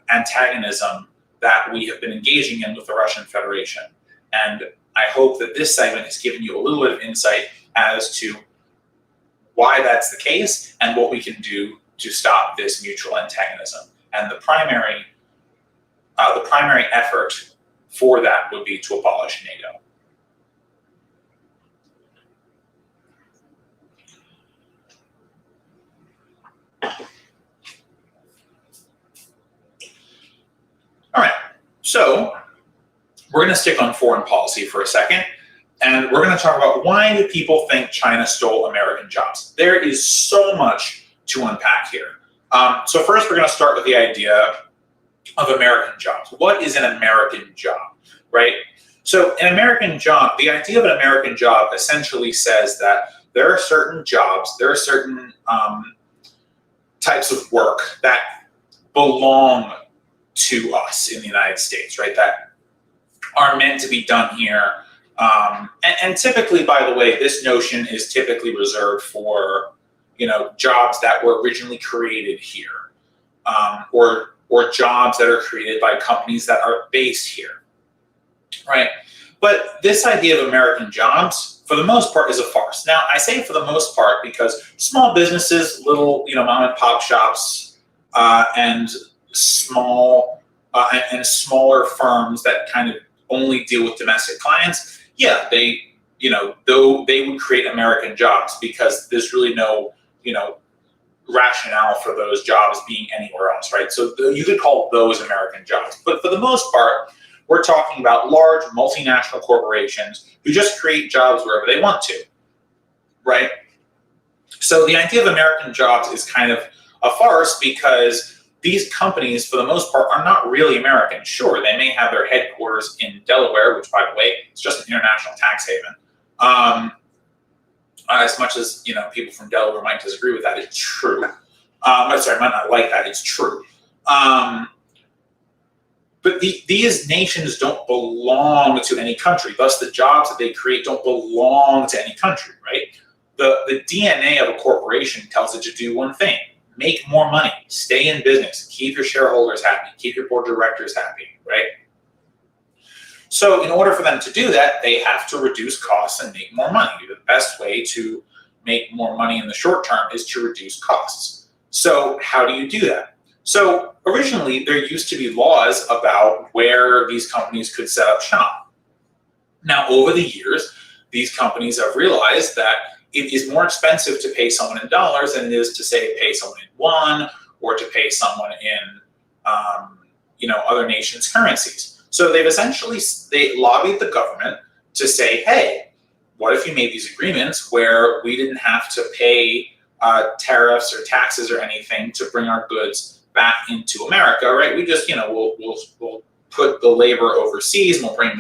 antagonism that we have been engaging in with the Russian Federation. And I hope that this segment has given you a little bit of insight as to why that's the case and what we can do to stop this mutual antagonism. And the primary effort for that would be to abolish NATO. So we're going to stick on foreign policy for a second, and we're going to talk about why do people think China stole American jobs. There is so much to unpack here. So first, we're going to start with the idea of American jobs. What is an American job, right? So an American job, the idea of an American job essentially says that there are certain jobs, there are certain types of work that belong to us in the United States, right? That are meant to be done here. And typically, by the way, this notion is typically reserved for, jobs that were originally created here, or jobs that are created by companies that are based here, right? But this idea of American jobs, for the most part, is a farce. Now, I say for the most part because small businesses, little, mom and pop shops, and small and smaller firms that kind of only deal with domestic clients, yeah, though they would create American jobs because there's really no, rationale for those jobs being anywhere else, right? So you could call those American jobs. But for the most part, we're talking about large multinational corporations who just create jobs wherever they want to, right? So the idea of American jobs is kind of a farce because these companies, for the most part, are not really American. Sure, they may have their headquarters in Delaware, which, by the way, is just an international tax haven. As much as people from Delaware might disagree with that, it's true. Sorry, might not like that. It's true. But these nations don't belong to any country. Thus, the jobs that they create don't belong to any country, right? The DNA of a corporation tells it to do one thing: make more money, stay in business, keep your shareholders happy, keep your board of directors happy, right? So in order for them to do that, they have to reduce costs and make more money. The best way to make more money in the short term is to reduce costs. So how do you do that? So originally, there used to be laws about where these companies could set up shop. Now, over the years, these companies have realized that it is more expensive to pay someone in dollars than it is to, say, pay someone in won or to pay someone in, other nations' currencies. So they lobbied the government to say, hey, what if you made these agreements where we didn't have to pay tariffs or taxes or anything to bring our goods back into America, right? We just, we'll put the labor overseas and we'll bring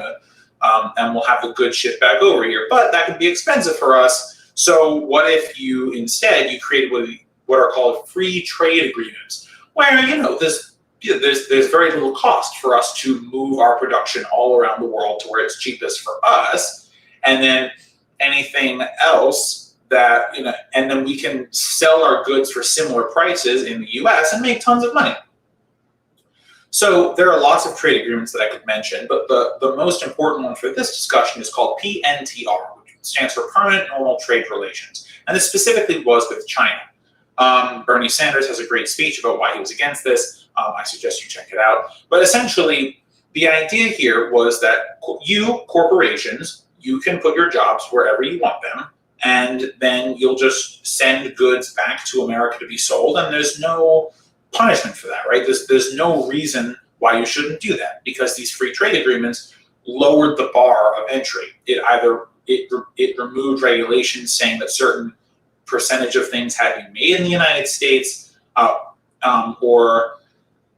and we'll have the goods shipped back over here. But that could be expensive for us. So what if you instead created what are called free trade agreements, where there's very little cost for us to move our production all around the world to where it's cheapest for us, and then anything else that and then we can sell our goods for similar prices in the U.S. and make tons of money. So there are lots of trade agreements that I could mention, but the most important one for this discussion is called PNTR, which stands for Permanent Normal Trade Relations, and this specifically was with China. Bernie Sanders has a great speech about why he was against this. I suggest you check it out. But essentially, the idea here was that corporations, you can put your jobs wherever you want them, and then you'll just send goods back to America to be sold, and there's no punishment for that, right? There's no reason why you shouldn't do that, because these free trade agreements lowered the bar of entry. It removed regulations saying that certain percentage of things had to be made in the United States, or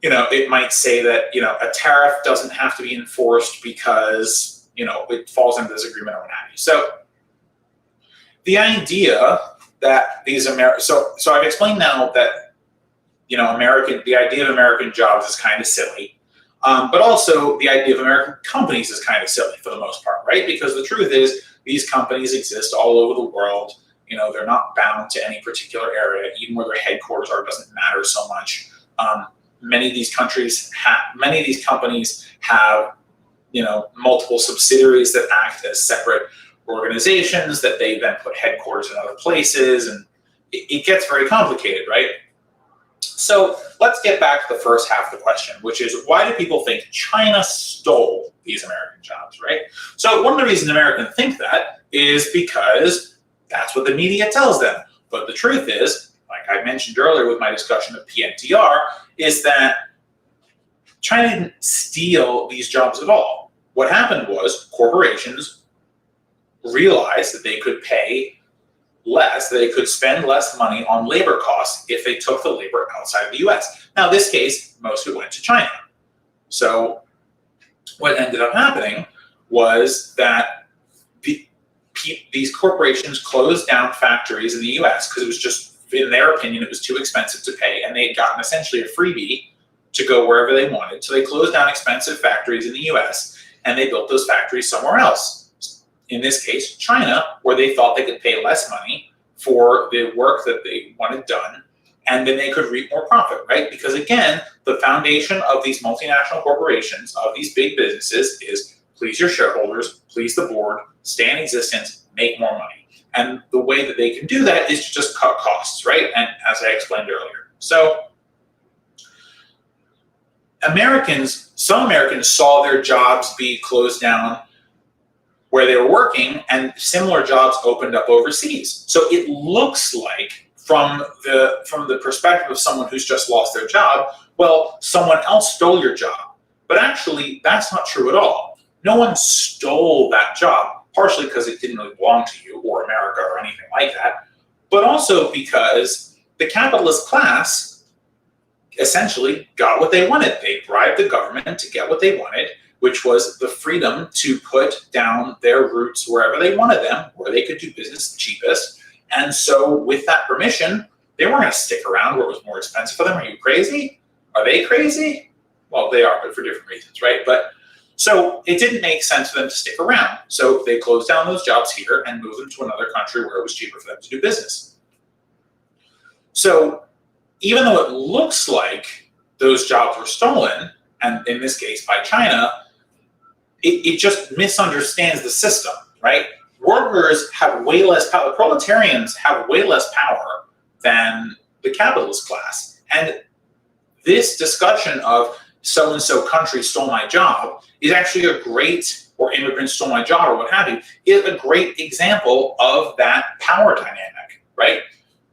it might say that a tariff doesn't have to be enforced because it falls into this agreement or what have you. So the idea that so I've explained now that the idea of American jobs is kind of silly, but also the idea of American companies is kind of silly for the most part, right? Because the truth is these companies exist all over the world. They're not bound to any particular area, even where their headquarters are. It doesn't matter so much. Many of these companies have, multiple subsidiaries that act as separate organizations that they then put headquarters in other places, and it gets very complicated, right? So let's get back to the first half of the question, which is why do people think China stole these American jobs, right? So one of the reasons Americans think that is because that's what the media tells them. But the truth is, like I mentioned earlier with my discussion of PNTR, is that China didn't steal these jobs at all. What happened was corporations realized that they could pay less, that they could spend less money on labor costs if they took the labor outside of the US. Now, in this case, most of it went to China. So what ended up happening was that these corporations closed down factories in the US because it was just, in their opinion, it was too expensive to pay, and they had gotten essentially a freebie to go wherever they wanted. So they closed down expensive factories in the US, and they built those factories somewhere else. In this case, China, where they thought they could pay less money for the work that they wanted done, and then they could reap more profit, right? Because again, the foundation of these multinational corporations, of these big businesses, is please your shareholders, please the board, stay in existence, make more money. And the way that they can do that is to just cut costs, right? And as I explained earlier. So some Americans saw their jobs be closed down where they were working, and similar jobs opened up overseas. So it looks like, from the perspective of someone who's just lost their job, well, someone else stole your job. But actually, that's not true at all. No one stole that job, partially because it didn't really belong to you or America or anything like that, but also because the capitalist class essentially got what they wanted. They bribed the government to get what they wanted, which was the freedom to put down their roots wherever they wanted them, where they could do business the cheapest. And so with that permission, they weren't going to stick around where it was more expensive for them. Are you crazy? Are they crazy? Well, they are, but for different reasons, right? But so it didn't make sense for them to stick around. So they closed down those jobs here and moved them to another country where it was cheaper for them to do business. So even though it looks like those jobs were stolen, and in this case by China, it just misunderstands the system, right? Workers have way less power. The proletarians have way less power than the capitalist class. And this discussion of so-and-so country stole my job is actually a great, or immigrants stole my job, or what have you, is a great example of that power dynamic, right?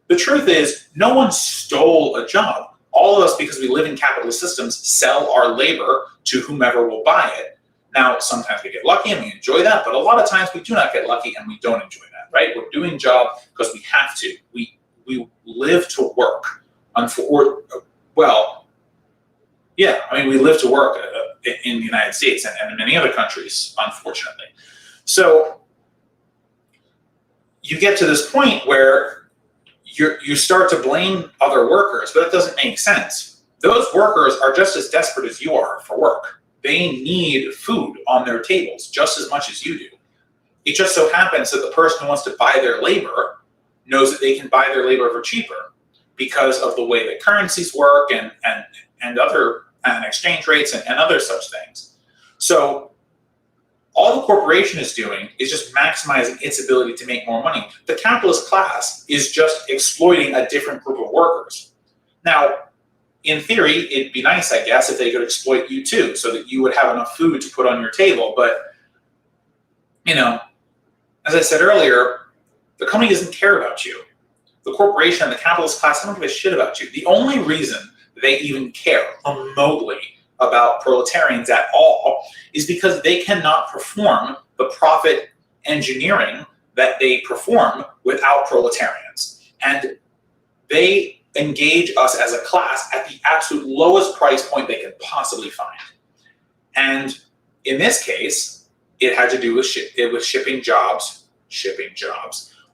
The truth is, no one stole a job. All of us, because we live in capitalist systems, sell our labor to whomever will buy it. Now, sometimes we get lucky and we enjoy that, but a lot of times we do not get lucky and we don't enjoy that, right? We're doing job because we have to. We live to work. We live to work in the United States and in many other countries, unfortunately. So you get to this point where you start to blame other workers, but it doesn't make sense. Those workers are just as desperate as you are for work. They need food on their tables just as much as you do. It just so happens that the person who wants to buy their labor knows that they can buy their labor for cheaper because of the way that currencies work and other exchange rates and other such things. So all the corporation is doing is just maximizing its ability to make more money. The capitalist class is just exploiting a different group of workers. Now, in theory, it'd be nice, I guess, if they could exploit you too, so that you would have enough food to put on your table. But, as I said earlier, the company doesn't care about you. The corporation and the capitalist class don't give a shit about you. The only reason they even care remotely about proletarians at all is because they cannot perform the profit engineering that they perform without proletarians. And they engage us as a class at the absolute lowest price point they can possibly find. And in this case, it had to do with shipping jobs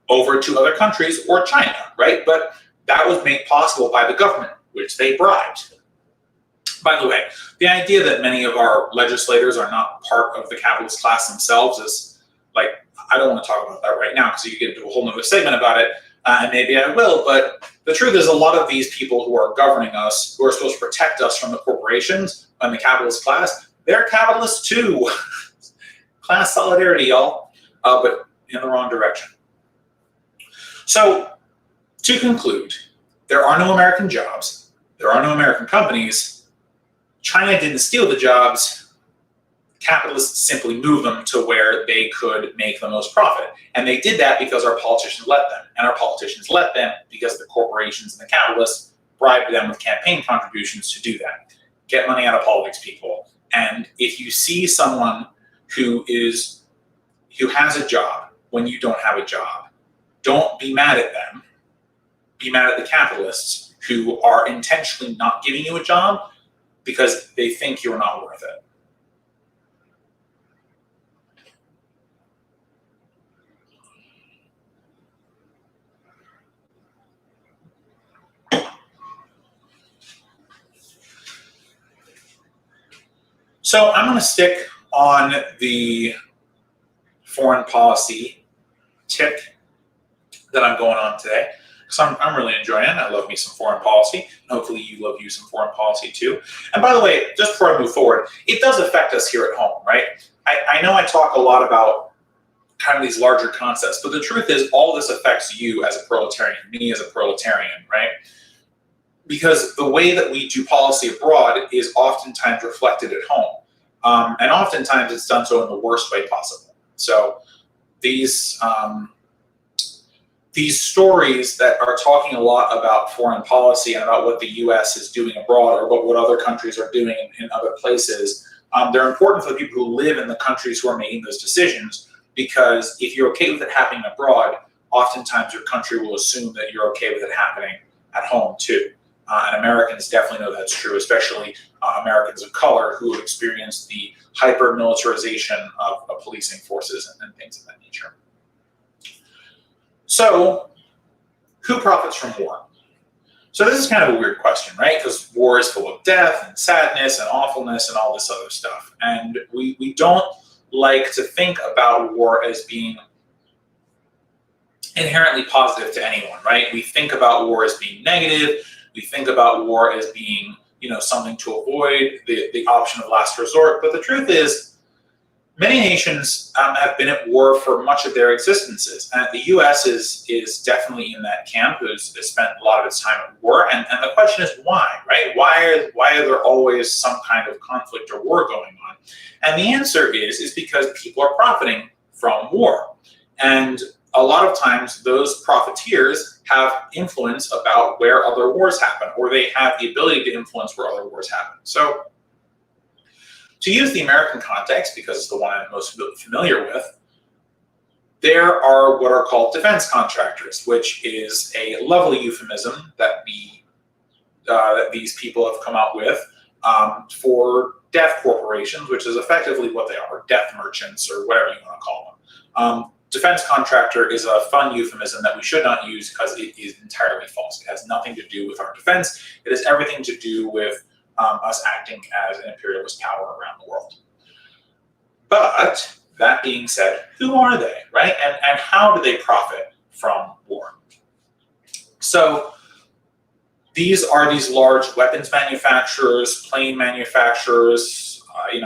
over to other countries or China, right? But that was made possible by the government, which they bribed. By the way, the idea that many of our legislators are not part of the capitalist class themselves is, like, I don't want to talk about that right now because you get into a whole nother segment about it, and maybe I will, but the truth is a lot of these people who are governing us, who are supposed to protect us from the corporations and the capitalist class, they're capitalists too. Class solidarity, y'all, but in the wrong direction. So, to conclude, there are no American jobs, there are no American companies, China didn't steal the jobs, capitalists simply moved them to where they could make the most profit. And they did that because our politicians let them. And our politicians let them because the corporations and the capitalists bribed them with campaign contributions to do that. get money out of politics people. And if you see someone who has a job when you don't have a job, don't be mad at them. Be mad at the capitalists who are intentionally not giving you a job because they think you're not worth it. So I'm going to stick on the foreign policy tip that I'm going on today, because I'm really enjoying it. I love me some foreign policy, and hopefully you love you some foreign policy too. And by the way, just before I move forward, it does affect us here at home, right? I know I talk a lot about kind of these larger concepts, but the truth is all this affects you as a proletarian, me as a proletarian, right? Because the way that we do policy abroad is oftentimes reflected at home. And oftentimes it's done so in the worst way possible. So these stories that are talking a lot about foreign policy and about what the US is doing abroad or what other countries are doing in other places, they're important for the people who live in the countries who are making those decisions, because if you're okay with it happening abroad, oftentimes your country will assume that you're okay with it happening at home too. And Americans definitely know that's true, especially Americans of color who have experienced the hyper-militarization of policing forces and things of that nature. So, who profits from war? So this is kind of a weird question, right? Because war is full of death and sadness and awfulness and all this other stuff. And we don't like to think about war as being inherently positive to anyone, right? We think about war as being negative. We think about war as being, something to avoid, the option of last resort. But the truth is, many nations have been at war for much of their existences. And the U.S. is definitely in that camp, who's spent a lot of its time at war. And the question is why, right? Why are there always some kind of conflict or war going on? And the answer is because people are profiting from war. And a lot of times those profiteers have influence about where other wars happen, or they have the ability to influence where other wars happen. So to use the American context, because it's the one I'm most familiar with, there are what are called defense contractors, which is a lovely euphemism that these people have come up with for death corporations, which is effectively what they are, death merchants, or whatever you want to call them. Defense contractor is a fun euphemism that we should not use because it is entirely false. It has nothing to do with our defense. It has everything to do with us acting as an imperialist power around the world. But that being said, who are they, right? And how do they profit from war? So these are these large weapons manufacturers, plane manufacturers.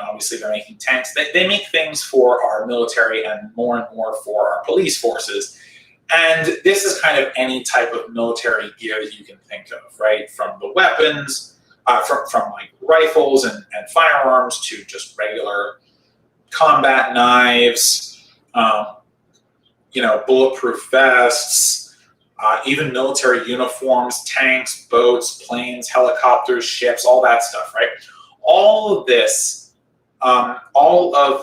Obviously they're making tanks. They make things for our military and more for our police forces. And this is kind of any type of military gear that you can think of, right? From the weapons, from like rifles and firearms to just regular combat knives, bulletproof vests, even military uniforms, tanks, boats, planes, helicopters, ships, all that stuff, right? All of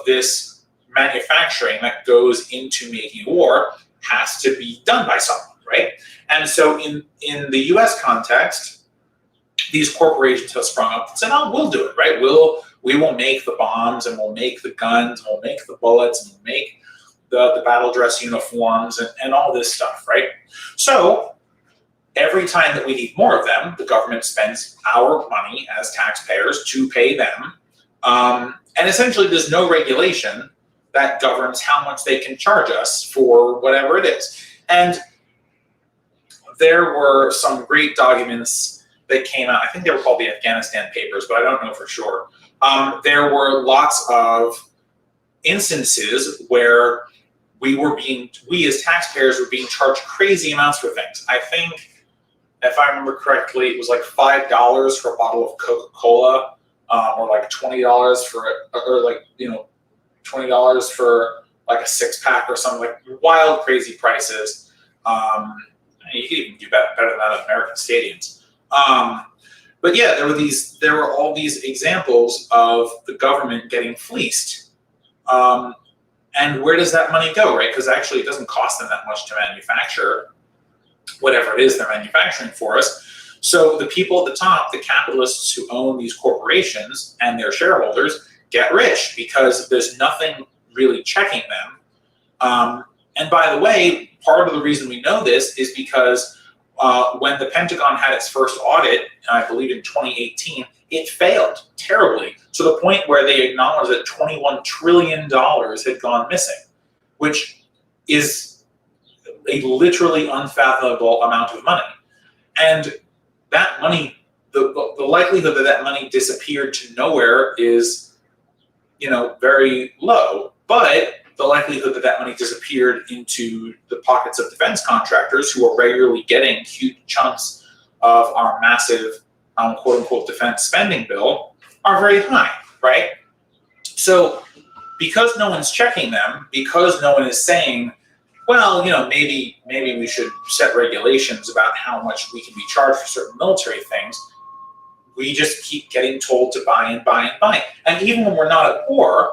this manufacturing that goes into making war has to be done by someone, right? And so in the US context, these corporations have sprung up and said, oh, we'll do it, right? We will make the bombs, and we'll make the guns, and we'll make the bullets, and we'll make the battle dress uniforms and all this stuff, right? So every time that we need more of them, the government spends our money as taxpayers to pay them. And essentially there's no regulation that governs how much they can charge us for whatever it is. And there were some great documents that came out. I think they were called the Afghanistan Papers, but I don't know for sure. There were lots of instances where we as taxpayers were being charged crazy amounts for things. I think, if I remember correctly, it was like $5 for a bottle of Coca-Cola, or like $20 for $20 for like a 6-pack or something, like wild, crazy prices. You could even do better than that at American stadiums. But But yeah, there were all these examples of the government getting fleeced. And where does that money go, right? Because actually it doesn't cost them that much to manufacture whatever it is they're manufacturing for us. So the people at the top, the capitalists who own these corporations and their shareholders, get rich because there's nothing really checking them. And by the way, part of the reason we know this is because when the Pentagon had its first audit, I believe in 2018, it failed terribly, to the point where they acknowledged that $21 trillion had gone missing, which is a literally unfathomable amount of money. And that money, the likelihood that that money disappeared to nowhere is, very low. But the likelihood that that money disappeared into the pockets of defense contractors who are regularly getting huge chunks of our massive, quote-unquote, defense spending bill are very high, right? So because no one's checking them, because no one is saying, well, maybe we should set regulations about how much we can be charged for certain military things, we just keep getting told to buy and buy and buy. And even when we're not at war,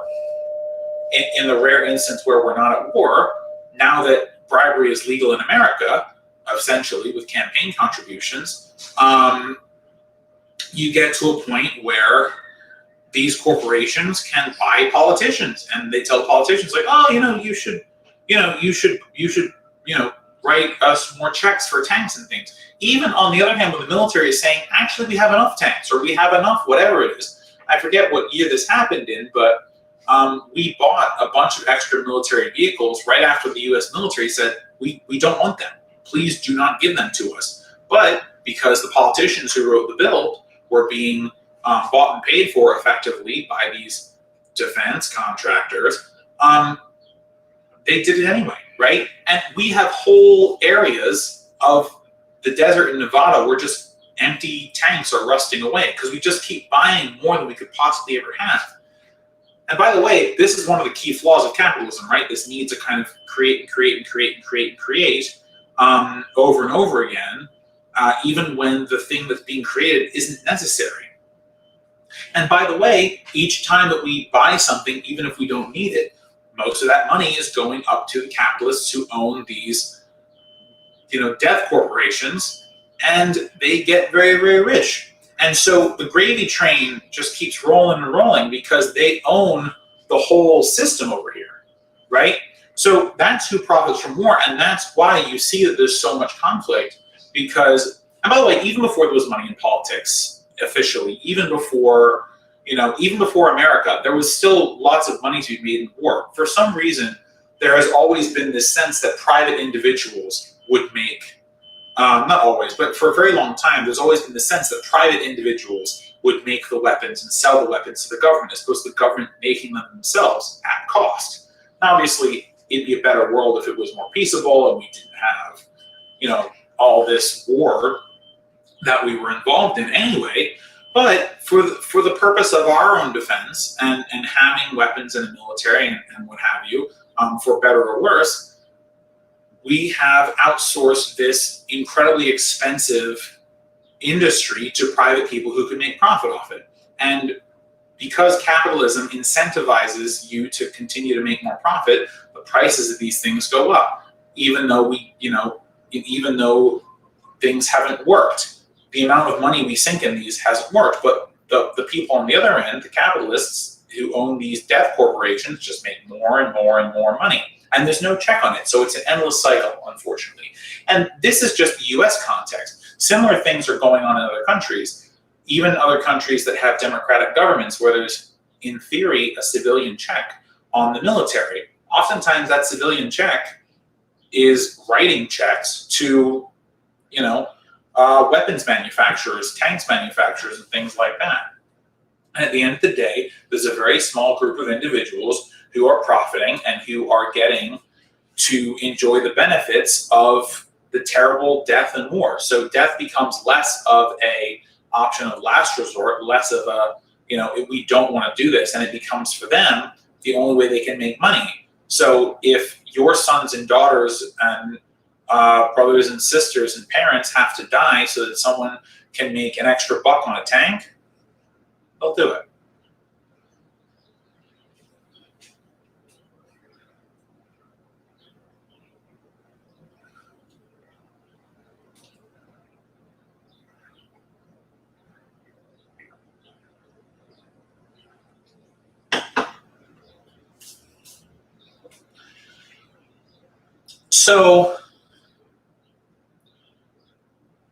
in the rare instance where we're not at war, now that bribery is legal in America, essentially with campaign contributions, you get to a point where these corporations can buy politicians, and they tell politicians like, oh, you should write us more checks for tanks and things. Even on the other hand, when the military is saying, actually, we have enough tanks, or we have enough whatever it is. I forget what year this happened in, but we bought a bunch of extra military vehicles right after the U.S. military said, we don't want them. Please do not give them to us. But because the politicians who wrote the bill were being bought and paid for effectively by these defense contractors, they did it anyway, right? And we have whole areas of the desert in Nevada where just empty tanks are rusting away because we just keep buying more than we could possibly ever have. And by the way, this is one of the key flaws of capitalism, right? This need to kind of create over and over again, even when the thing that's being created isn't necessary. And by the way, each time that we buy something, even if we don't need it, most of that money is going up to the capitalists who own these, death corporations, and they get very, very rich. And so the gravy train just keeps rolling and rolling because they own the whole system over here, right? So that's who profits from war, and that's why you see that there's so much conflict because, and by the way, even before there was money in politics officially, even before America, there was still lots of money to be made in war. For some reason, there has always been this sense that private individuals would make, not always, but for a very long time, there's always been the sense that private individuals would make the weapons and sell the weapons to the government as opposed to the government making them themselves at cost. Now, obviously, it'd be a better world if it was more peaceable and we didn't have, all this war that we were involved in anyway. But for the purpose of our own defense and having weapons in the military and what have you, for better or worse, we have outsourced this incredibly expensive industry to private people who can make profit off it. And because capitalism incentivizes you to continue to make more profit, the prices of these things go up, even though even though things haven't worked. The amount of money we sink in these hasn't worked, but the people on the other end, the capitalists who own these death corporations, just make more and more and more money. And there's no check on it. So it's an endless cycle, unfortunately. And this is just the US context. Similar things are going on in other countries, even other countries that have democratic governments where there's, in theory, a civilian check on the military. Oftentimes that civilian check is writing checks to, weapons manufacturers, tanks manufacturers, and things like that. And at the end of the day, there's a very small group of individuals who are profiting and who are getting to enjoy the benefits of the terrible death and war. So death becomes less of a option of last resort, less of a, we don't want to do this, and it becomes for them the only way they can make money. So if your sons and daughters and brothers and sisters and parents have to die so that someone can make an extra buck on a tank, they'll do it. So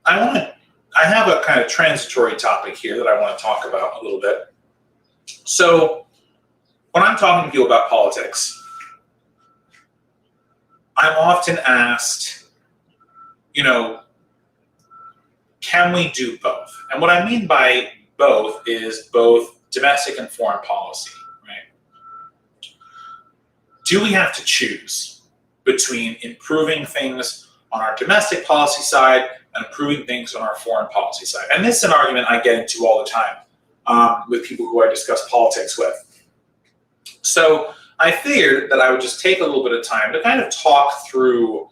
I have a kind of transitory topic here that I want to talk about a little bit. So when I'm talking to people about politics, I'm often asked, can we do both? And what I mean by both is both domestic and foreign policy, right? Do we have to choose between improving things on our domestic policy side and improving things on our foreign policy side? And this is an argument I get into all the time with people who I discuss politics with. So I figured that I would just take a little bit of time to kind of talk through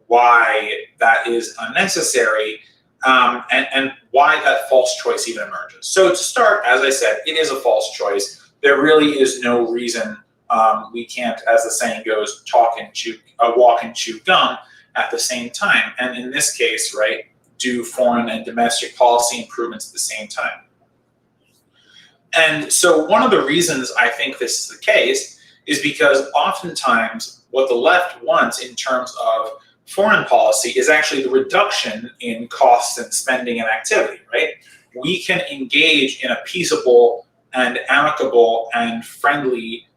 why that is unnecessary and why that false choice even emerges. So to start, as I said, it is a false choice. There really is no reason we can't, as the saying goes, walk and chew gum at the same time. And in this case, right, do foreign and domestic policy improvements at the same time. And so one of the reasons I think this is the case is because oftentimes what the left wants in terms of foreign policy is actually the reduction in costs and spending and activity, right? We can engage in a peaceable and amicable and friendly,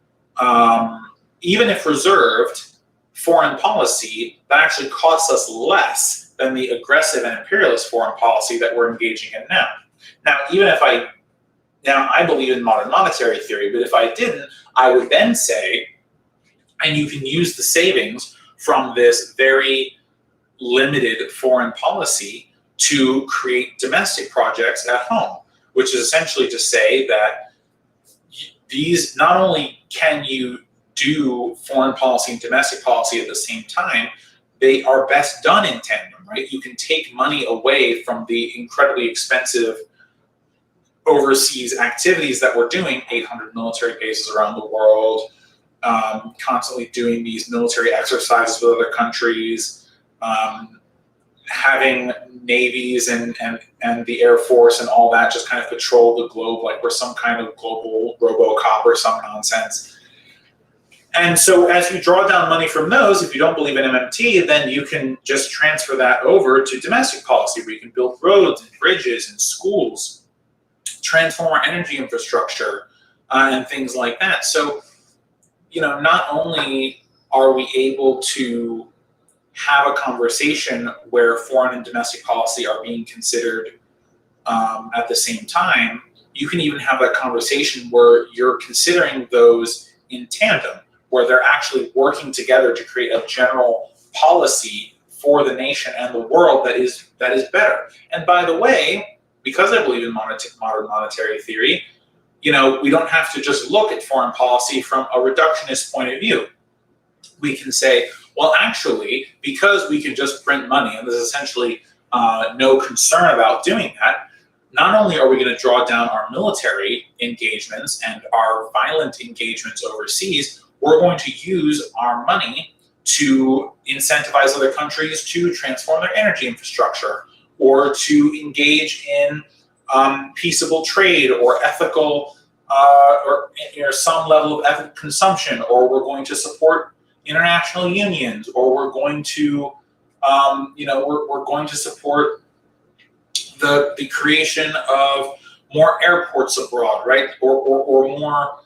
even if reserved, foreign policy that actually costs us less than the aggressive and imperialist foreign policy that we're engaging in now. Now, I believe in modern monetary theory, but if I didn't, I would then say, and you can use the savings from this very limited foreign policy to create domestic projects at home, which is essentially to say that these, not only can you do foreign policy and domestic policy at the same time, they are best done in tandem, right? You can take money away from the incredibly expensive overseas activities that we're doing, 800 military bases around the world, constantly doing these military exercises with other countries, having navies and the Air Force and all that just kind of patrol the globe like we're some kind of global RoboCop or some nonsense. And so as you draw down money from those, if you don't believe in MMT, then you can just transfer that over to domestic policy where you can build roads and bridges and schools, transform our energy infrastructure, and things like that. So, not only are we able to have a conversation where foreign and domestic policy are being considered at the same time, you can even have that conversation where you're considering those in tandem, where they're actually working together to create a general policy for the nation and the world that is better. And by the way, because I believe in modern monetary theory, we don't have to just look at foreign policy from a reductionist point of view. We can say, well, actually, because we can just print money, and there's essentially no concern about doing that, not only are we going to draw down our military engagements and our violent engagements overseas, we're going to use our money to incentivize other countries to transform their energy infrastructure or to engage in peaceable trade or ethical or some level of ethical consumption, or we're going to support international unions, or we're going to we're going to support the creation of more airports abroad, right? Or more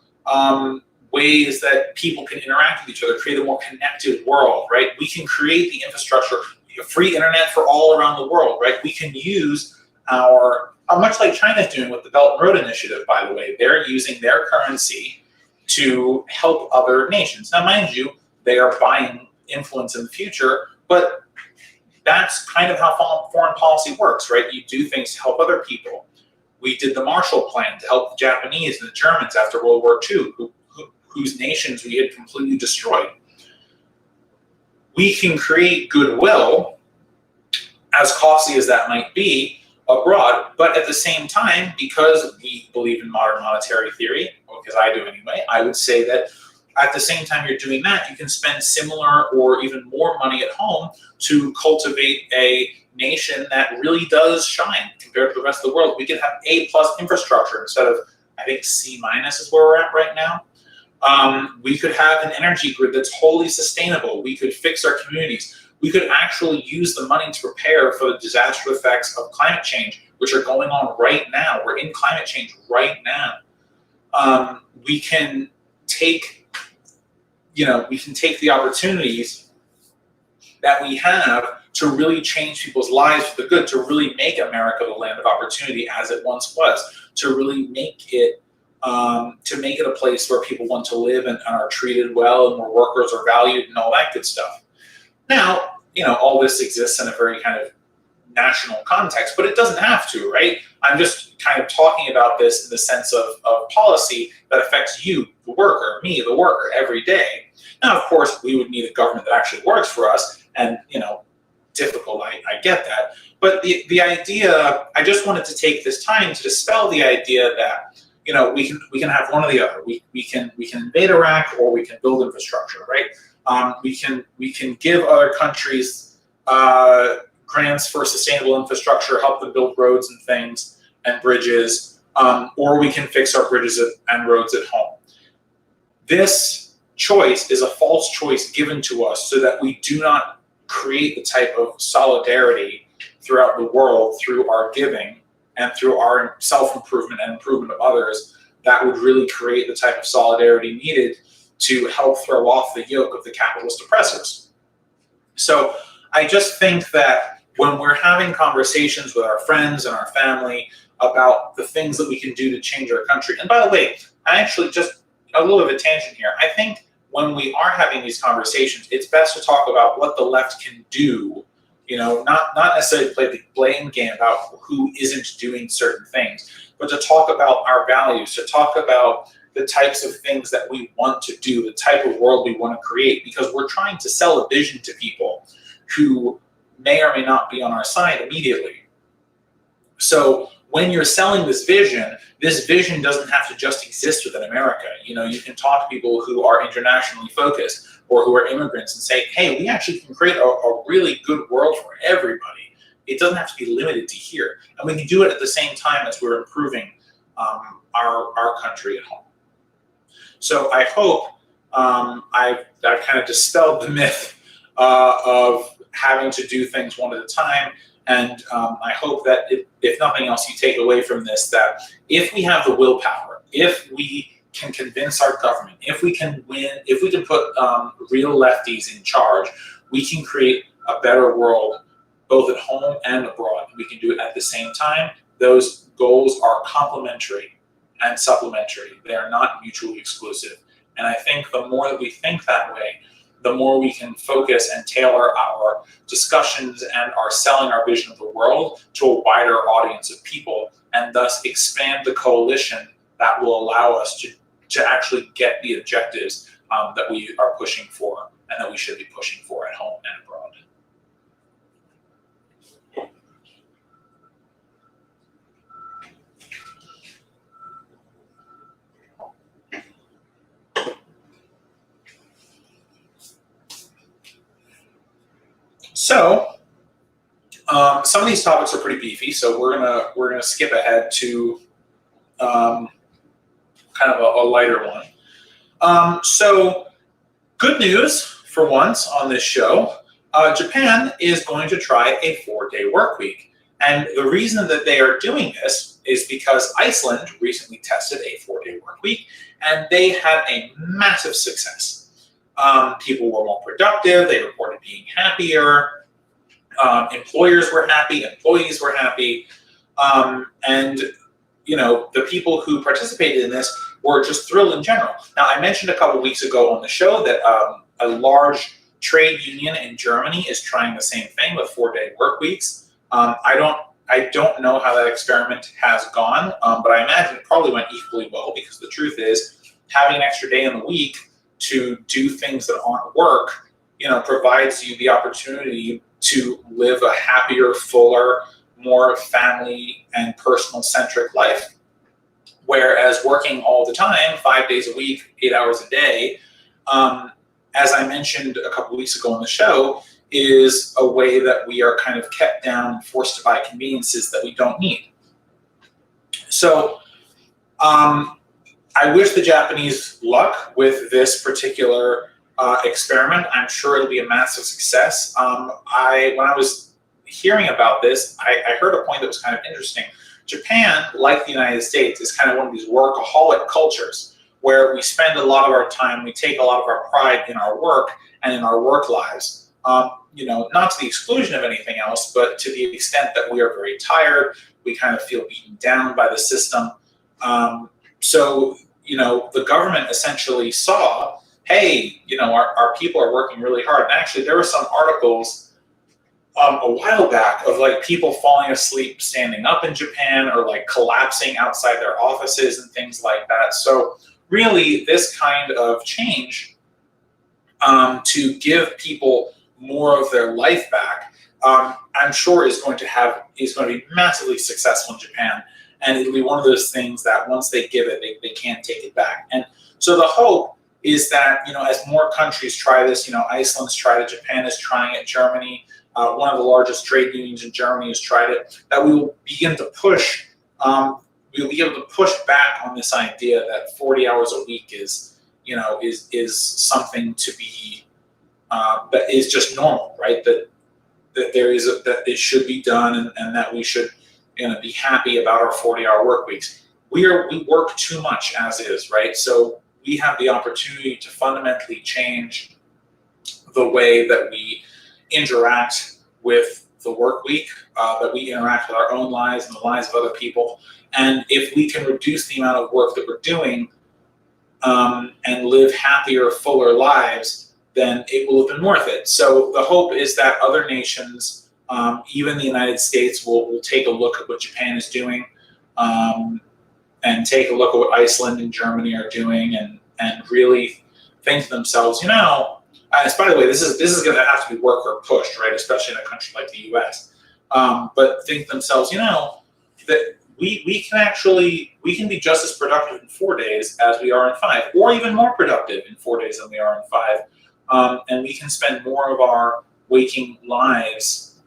ways that people can interact with each other, create a more connected world, right? We can create the infrastructure, free internet for all around the world, right? We can use our, much like China's doing with the Belt and Road Initiative, by the way, they're using their currency to help other nations. Now, mind you, they are buying influence in the future, but that's kind of how foreign policy works, right? You do things to help other people. We did the Marshall Plan to help the Japanese and the Germans after World War II, whose nations we had completely destroyed. we can create goodwill, as costly as that might be, abroad. But at the same time, because we believe in modern monetary theory, or because I do anyway, I would say that at the same time you're doing that, you can spend similar or even more money at home to cultivate a nation that really does shine compared to the rest of the world. We could have A+ infrastructure instead of, I think, C- is where we're at right now. We could have an energy grid that's wholly sustainable. We could fix our communities. We could actually use the money to prepare for the disastrous effects of climate change, which are going on right now. We're in climate change right now. We can take, we can take the opportunities that we have to really change people's lives for the good, to really make America the land of opportunity as it once was, to really make it a place where people want to live and are treated well and where workers are valued and all that good stuff. Now, all this exists in a very kind of national context, but it doesn't have to, right? I'm just kind of talking about this in the sense of policy that affects you, the worker, me, the worker, every day. Now, of course, we would need a government that actually works for us, and, difficult, I get that. But the idea, I just wanted to take this time to dispel the idea that, we can have one or the other. We can invade Iraq, or we can build infrastructure, right? We can give other countries grants for sustainable infrastructure, help them build roads and things and bridges, or we can fix our bridges and roads at home. This choice is a false choice given to us so that we do not create the type of solidarity throughout the world through our giving and through our self-improvement and improvement of others that would really create the type of solidarity needed to help throw off the yoke of the capitalist oppressors. So I just think that when we're having conversations with our friends and our family about the things that we can do to change our country, and by the way, I actually just, a little bit of a tangent here, I think when we are having these conversations, it's best to talk about what the left can do, not necessarily play the blame game about who isn't doing certain things, but to talk about our values, to talk about the types of things that we want to do, the type of world we want to create, because we're trying to sell a vision to people who may or may not be on our side immediately. So when you're selling this vision doesn't have to just exist within America. You can talk to people who are internationally focused or who are immigrants and say, hey, we actually can create a really good world for everybody. It doesn't have to be limited to here. And we can do it at the same time as we're improving our country at home. So I hope I've kind of dispelled the myth of having to do things one at a time. And I hope that if nothing else, you take away from this that if we have the willpower, if we can convince our government, if we can win, if we can put real lefties in charge, we can create a better world both at home and abroad. We can do it at the same time. Those goals are complementary and supplementary. They are not mutually exclusive. And I think the more that we think that way, the more we can focus and tailor our discussions and our selling our vision of the world to a wider audience of people, and thus expand the coalition that will allow us to actually get the objectives that we are pushing for and that we should be pushing for at home and abroad. So some of these topics are pretty beefy, so we're gonna skip ahead to kind of a lighter one. So good news for once on this show. Japan is going to try a 4-day work week, and the reason that they are doing this is because Iceland recently tested a 4-day work week, and they had a massive success. People were more productive. They reported being happier. Employers were happy. Employees were happy. And the people who participated in this were just thrilled in general. Now, I mentioned a couple weeks ago on the show that a large trade union in Germany is trying the same thing with 4-day work weeks. I don't know how that experiment has gone, but I imagine it probably went equally well, because the truth is, having an extra day in the week to do things that aren't work provides you the opportunity to live a happier, fuller, more family and personal centric life. Whereas working all the time, 5 days a week, 8 hours a day, as I mentioned a couple weeks ago on the show, is a way that we are kind of kept down and forced to buy conveniences that we don't need. So I wish the Japanese luck with this particular experiment. I'm sure it'll be a massive success. When I was hearing about this, I heard a point that was kind of interesting. Japan, like the United States, is kind of one of these workaholic cultures where we spend a lot of our time, we take a lot of our pride in our work and in our work lives. Not to the exclusion of anything else, but to the extent that we are very tired, we kind of feel beaten down by the system. So the government essentially saw, hey, our people are working really hard. And actually, there were some articles a while back of like people falling asleep standing up in Japan, or like collapsing outside their offices and things like that. So really, this kind of change to give people more of their life back, I'm sure is going to be massively successful in Japan. And it'll be one of those things that once they give it, they can't take it back. And so the hope is that, as more countries try this, Iceland's tried it, Japan is trying it, Germany, one of the largest trade unions in Germany has tried it, that we will begin to push, we'll be able to push back on this idea that 40 hours a week is something to be, that is just normal, right? That that it should be done, and that we should be happy about our 40-hour work weeks. We work too much as is, right? So we have the opportunity to fundamentally change the way that we interact with the work week, that we interact with our own lives and the lives of other people. And if we can reduce the amount of work that we're doing and live happier, fuller lives, then it will have been worth it. So the hope is that other nations, even the United States, will take a look at what Japan is doing, and take a look at what Iceland and Germany are doing, and really think to themselves, by the way, this is going to have to be worker pushed, right? Especially in a country like the U.S. But think to themselves, that we can be just as productive in 4 days as we are in 5, or even more productive in 4 days than we are in 5. And we can spend more of our waking lives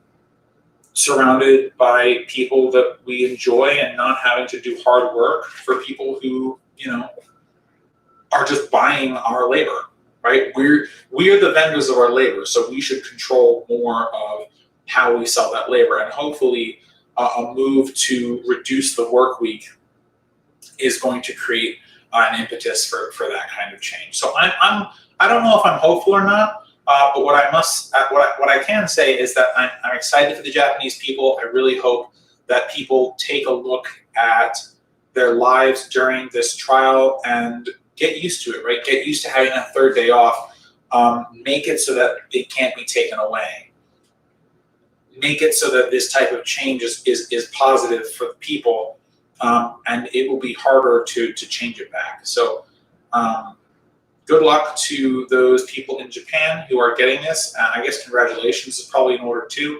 surrounded by people that we enjoy, and not having to do hard work for people who, are just buying our labor, right? We are the vendors of our labor, so we should control more of how we sell that labor. And hopefully a move to reduce the work week is going to create an impetus for that kind of change. So I don't know if I'm hopeful or not, but what I can say is that I'm excited for the Japanese people. I really hope that people take a look at their lives during this trial and get used to it, right? Get used to having that third day off. Make it so that it can't be taken away. Make it so that this type of change is positive for the people, and it will be harder to change it back. So good luck to those people in Japan who are getting this. I guess congratulations is probably in order too.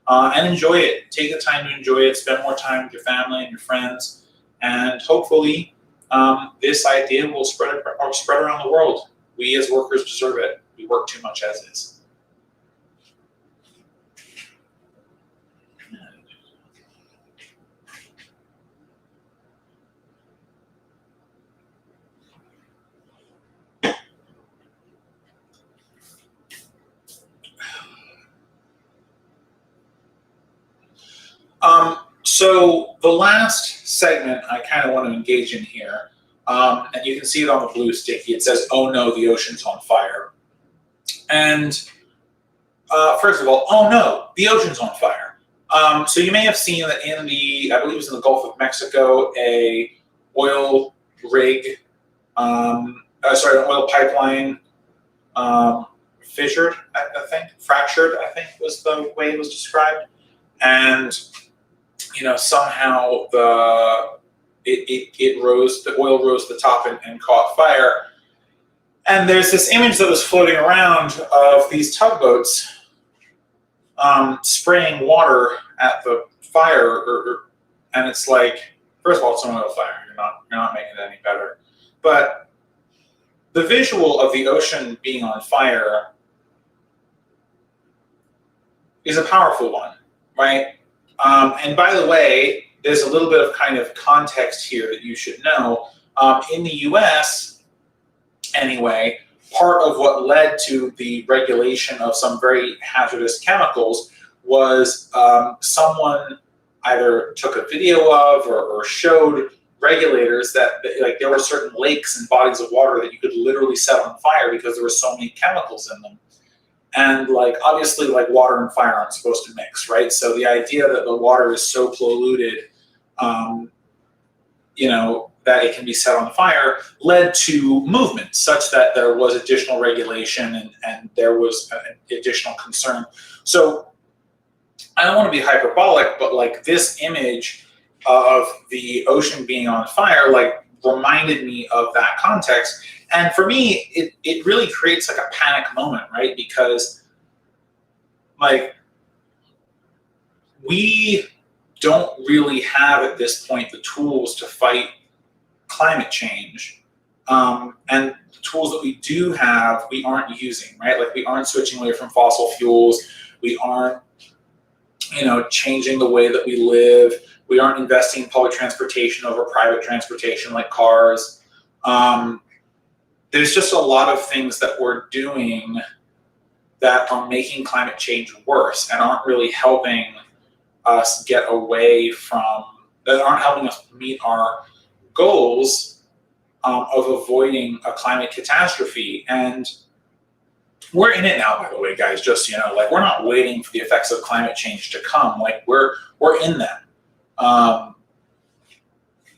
And enjoy it. Take the time to enjoy it. Spend more time with your family and your friends. And hopefully this idea will spread around the world. We as workers deserve it. We work too much as is. So the last segment I kind of want to engage in here, and you can see it on the blue sticky. It says, "Oh no, the ocean's on fire." And first of all, oh no, the ocean's on fire. So you may have seen that in I believe it was in the Gulf of Mexico, an oil rig, an oil pipeline fissured, fractured, I think was the way it was described. And somehow the oil rose to the top and caught fire. And there's this image that was floating around of these tugboats spraying water at the fire, and it's like, first of all, it's an oil fire. You're not making it any better. But the visual of the ocean being on fire is a powerful one, right? And by the way, there's a little bit of kind of context here that you should know. In the US, anyway, part of what led to the regulation of some very hazardous chemicals was someone either took a video of or showed regulators that like there were certain lakes and bodies of water that you could literally set on fire because there were so many chemicals in them. And like obviously like water and fire aren't supposed to mix, right? So the idea that the water is so polluted, that it can be set on fire led to movement such that there was additional regulation and there was an additional concern. So I don't want to be hyperbolic, but like this image of the ocean being on fire like reminded me of that context. And for me, it really creates like a panic moment, right? Because like we don't really have at this point the tools to fight climate change. And the tools that we do have, we aren't using, right? Like we aren't switching away from fossil fuels. We aren't, changing the way that we live. We aren't investing in public transportation over private transportation like cars. There's just a lot of things that we're doing that are making climate change worse and aren't really helping us get away from, that aren't helping us meet our goals of avoiding a climate catastrophe. And we're in it now, by the way, guys, just so you know, like we're not waiting for the effects of climate change to come, like we're in them.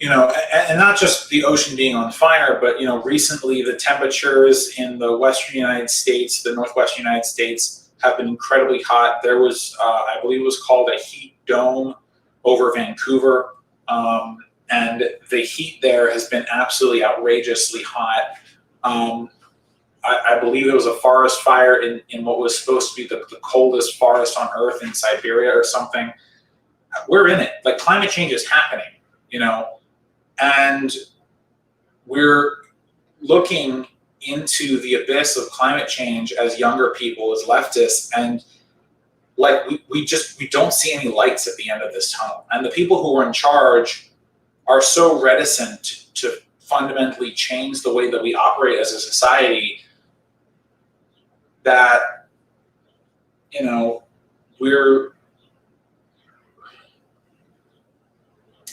And not just the ocean being on fire, but recently the temperatures in the western United States, the northwestern United States have been incredibly hot. There was, I believe it was called a heat dome over Vancouver. And the heat there has been absolutely outrageously hot. I believe there was a forest fire in what was supposed to be the coldest forest on Earth in Siberia or something. We're in it. Like climate change is happening, and we're looking into the abyss of climate change as younger people, as leftists, and like we don't see any lights at the end of this tunnel. And the people who are in charge are so reticent to fundamentally change the way that we operate as a society that,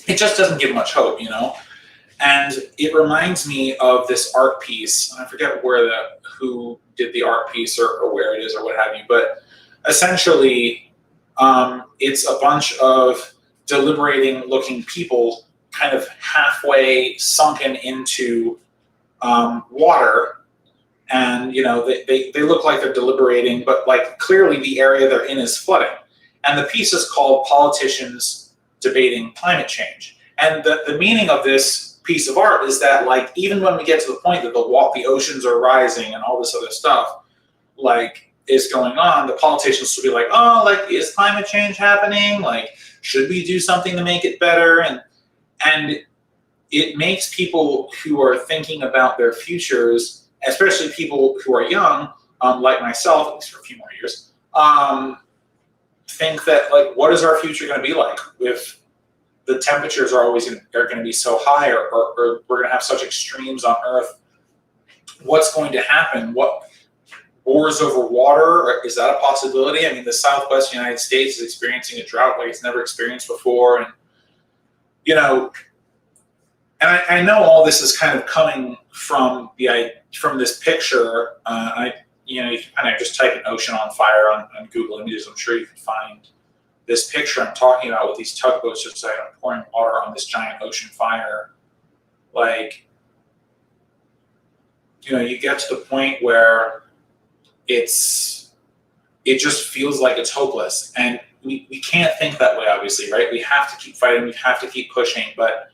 it just doesn't give much hope, And it reminds me of this art piece. I forget who did the art piece or where it is or what have you, but essentially it's a bunch of deliberating looking people kind of halfway sunken into water. And they look like they're deliberating, but like clearly the area they're in is flooding. And the piece is called Politicians Debating Climate Change. And the meaning of this piece of art is that like even when we get to the point that the oceans are rising and all this other stuff like is going on, the politicians will be like, oh, like is climate change happening? Like should we do something to make it better? And it makes people who are thinking about their futures, especially people who are young, like myself, at least for a few more years, think that like, what is our future going to be like if the temperatures are going to be so high, or we're going to have such extremes on Earth? What's going to happen? What wars over water? Is that a possibility? I mean, the Southwest United States is experiencing a drought like it's never experienced before, and And I know all this is kind of coming from this picture. You can kind of just type an ocean on fire on Google Images. I'm sure you can find this picture I'm talking about with these tugboats just pouring water on this giant ocean fire. Like, you get to the point where it just feels like it's hopeless. And we can't think that way, obviously, right? We have to keep fighting. We have to keep pushing. But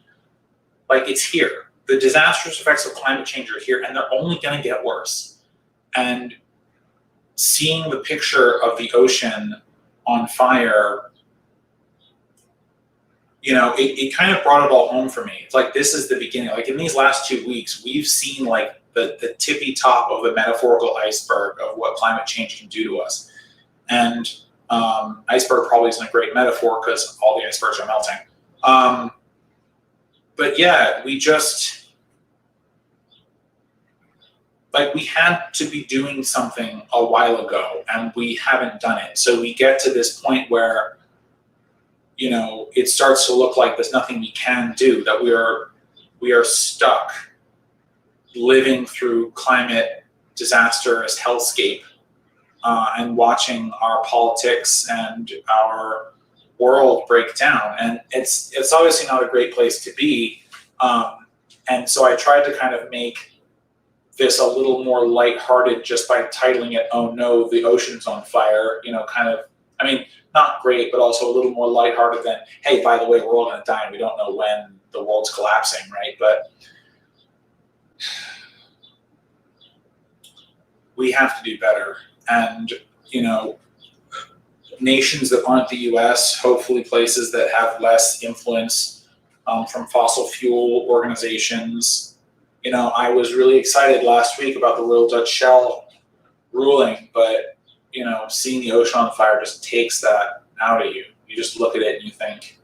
like it's here, the disastrous effects of climate change are here, and they're only going to get worse. And seeing the picture of the ocean on fire, you know, it kind of brought it all home for me. It's like, this is the beginning. Like, in these last 2 weeks, we've seen like the tippy top of the metaphorical iceberg of what climate change can do to us. And iceberg probably isn't a great metaphor because all the icebergs are melting. But yeah, we just, like, we had to be doing something a while ago, and we haven't done it. So we get to this point where, you know, it starts to look like there's nothing we can do, that we are stuck living through climate disastrous hellscape, and watching our politics and our world break down. And it's obviously not a great place to be. And so I tried to kind of make this a little more lighthearted just by titling it, "Oh no, the ocean's on fire," you know, kind of, I mean, not great, but also a little more lighthearted than, hey, by the way, we're all gonna die and we don't know when the world's collapsing, right? But we have to do better. And, you know, nations that aren't the US, hopefully places that have less influence from fossil fuel organizations. You know, I was really excited last week about the Royal Dutch Shell ruling, but, you know, seeing the ocean on fire just takes that out of you. You just look at it and you think,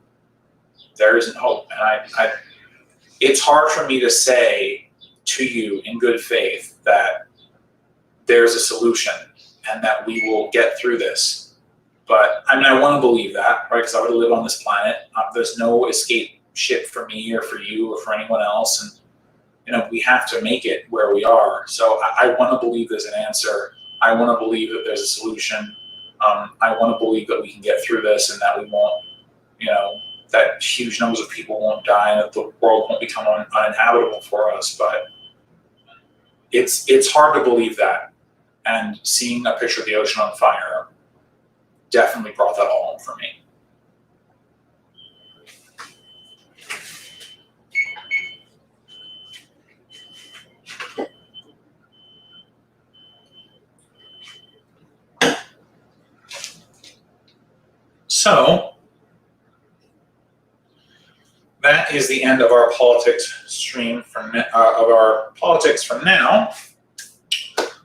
there isn't hope. And it's hard for me to say to you in good faith that there's a solution and that we will get through this. But I mean, I want to believe that, right? Because I would live on this planet. There's no escape ship for me or for you or for anyone else. And, you know, we have to make it where we are. So I want to believe there's an answer. I want to believe that there's a solution. I want to believe that we can get through this and that we won't, you know, that huge numbers of people won't die and that the world won't become uninhabitable for us. But it's hard to believe that. And seeing a picture of the ocean on fire definitely brought that all home for me. So that is the end of our politics stream of our politics for now.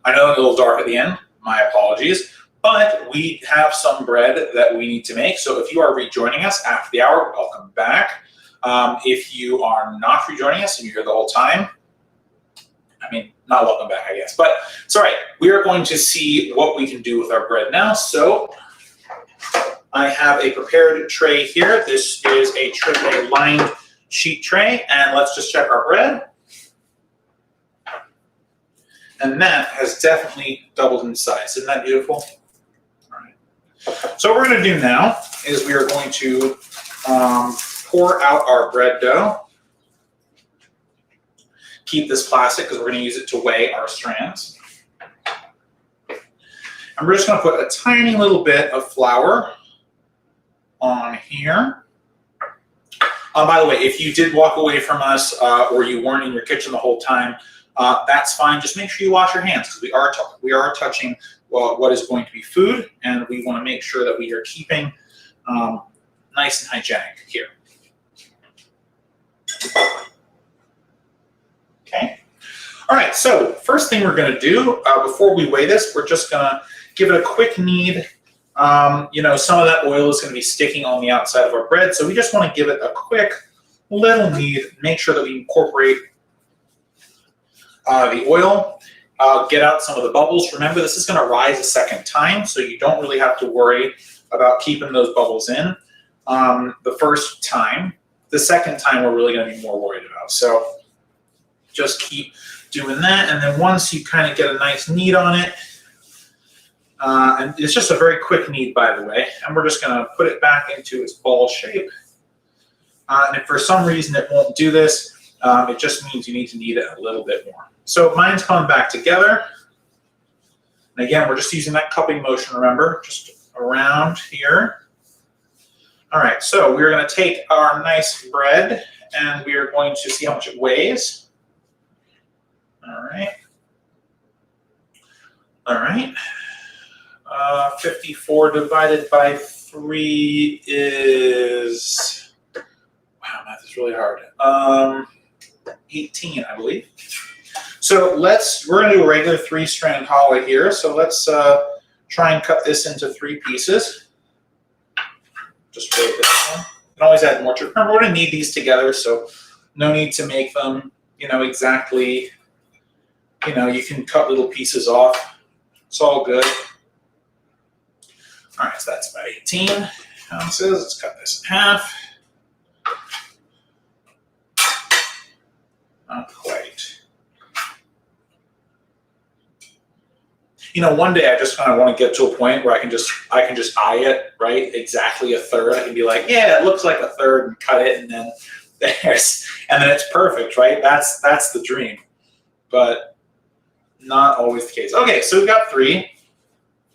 I know it's a little dark at the end, my apologies, but we have some bread that we need to make. So if you are rejoining us after the hour, welcome back. If you are not rejoining us and you're here the whole time, I mean, not welcome back, I guess, but it's all right. We are going to see what we can do with our bread now. So I have a prepared tray here. This is a lined sheet tray, and let's just check our bread. And that has definitely doubled in size. Isn't that beautiful? All right. So what we're going to do now is we are going to pour out our bread dough. Keep this plastic because we're going to use it to weigh our strands. And we're just going to put a tiny little bit of flour on here. By the way, if you did walk away from us or you weren't in your kitchen the whole time, that's fine. Just make sure you wash your hands because we are touching what is going to be food, and we want to make sure that we are keeping nice and hygienic here. Okay. All right. So first thing we're going to do before we weigh this, we're just going to give it a quick knead. You know, some of that oil is going to be sticking on the outside of our bread, so we just want to give it a quick little knead. Make sure that we incorporate the oil, get out some of the bubbles. Remember, this is going to rise a second time, so you don't really have to worry about keeping those bubbles in the first time. The second time, we're really going to be more worried about. So just keep doing that, and then once you kind of get a nice knead on it, and it's just a very quick knead, by the way, and we're just going to put it back into its ball shape. And if for some reason it won't do this, it just means you need to knead it a little bit more. So mine's coming back together. And again, we're just using that cupping motion, remember, just around here. All right, so we're going to take our nice bread and we are going to see how much it weighs. All right. All right. 54 divided by 3 is, wow, math is really hard. 18, I believe. So we're going to do a regular 3-strand challah here. So let's try and cut this into 3 pieces. Just break this one. You can always add more to it. Remember, we're going to need these together, so no need to make them, exactly, you can cut little pieces off. It's all good. All right, so that's about 18 ounces. Let's cut this in half. Not quite. One day I just kind of want to get to a point where I can just eye it, right? Exactly a third. I can be like, yeah, it looks like a third, and cut it, and then then it's perfect, right? That's the dream, but not always the case. Okay, so we've got 3.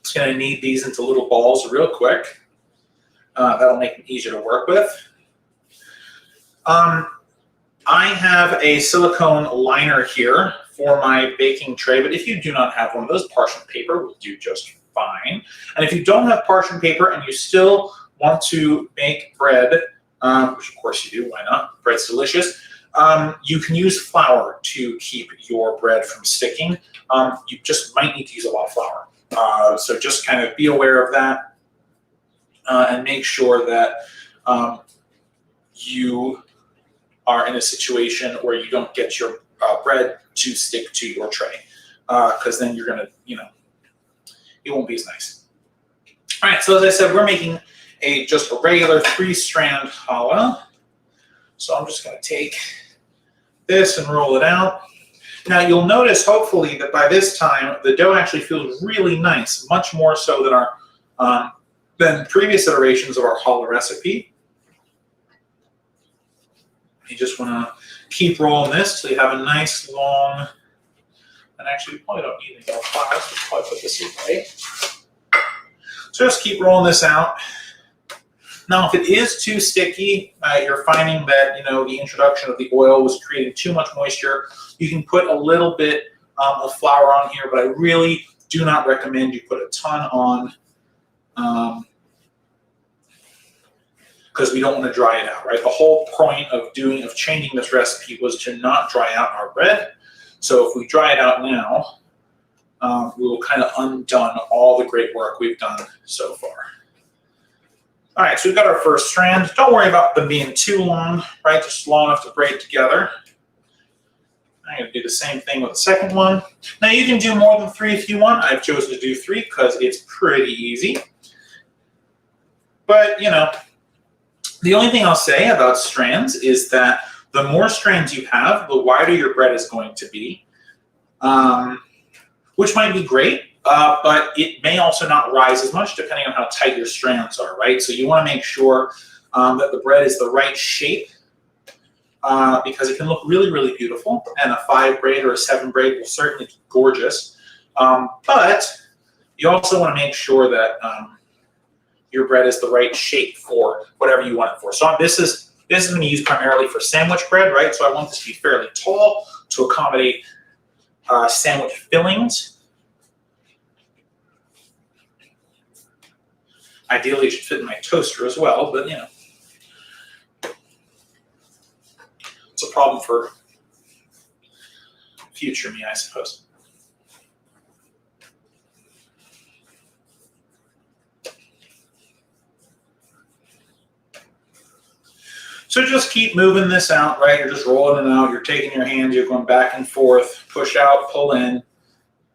Just going to knead these into little balls real quick. That'll make them easier to work with. I have a silicone liner here for my baking tray, but if you do not have one of those, parchment paper will do just fine. And if you don't have parchment paper and you still want to make bread, which of course you do, why not? Bread's delicious. You can use flour to keep your bread from sticking. You just might need to use a lot of flour. So just kind of be aware of that and make sure that you are in a situation where you don't get your bread to stick to your tray, because then you're going to, it won't be as nice. All right, so as I said, we're making just a regular 3-strand challah. So I'm just going to take this and roll it out. Now you'll notice, hopefully, that by this time the dough actually feels really nice, much more so than previous iterations of our challah recipe. You just want to keep rolling this till you have a nice long, and actually we probably don't need any more flour, so we'll probably put this away. So just keep rolling this out. Now, if it is too sticky, you're finding that the introduction of the oil was creating too much moisture, you can put a little bit of flour on here, but I really do not recommend you put a ton on, because we don't want to dry it out, right? The whole point of changing this recipe was to not dry out our bread. So if we dry it out now, we will kind of undone all the great work we've done so far. All right, so we've got our first strand. Don't worry about them being too long, right? Just long enough to braid together. I'm going to do the same thing with the second one. Now you can do more than 3 if you want. I've chosen to do 3 because it's pretty easy. But, the only thing I'll say about strands is that the more strands you have, the wider your bread is going to be, which might be great, but it may also not rise as much depending on how tight your strands are, right? So you want to make sure that the bread is the right shape, because it can look really, really beautiful, and a 5 braid or a 7 braid will certainly be gorgeous. But you also want to make sure that your bread is the right shape for whatever you want it for. So this is going to be used primarily for sandwich bread, right? So I want this to be fairly tall to accommodate sandwich fillings. Ideally, it should fit in my toaster as well, but it's a problem for future me, I suppose. So just keep moving this out, right? You're just rolling it out. You're taking your hands, you're going back and forth, push out, pull in,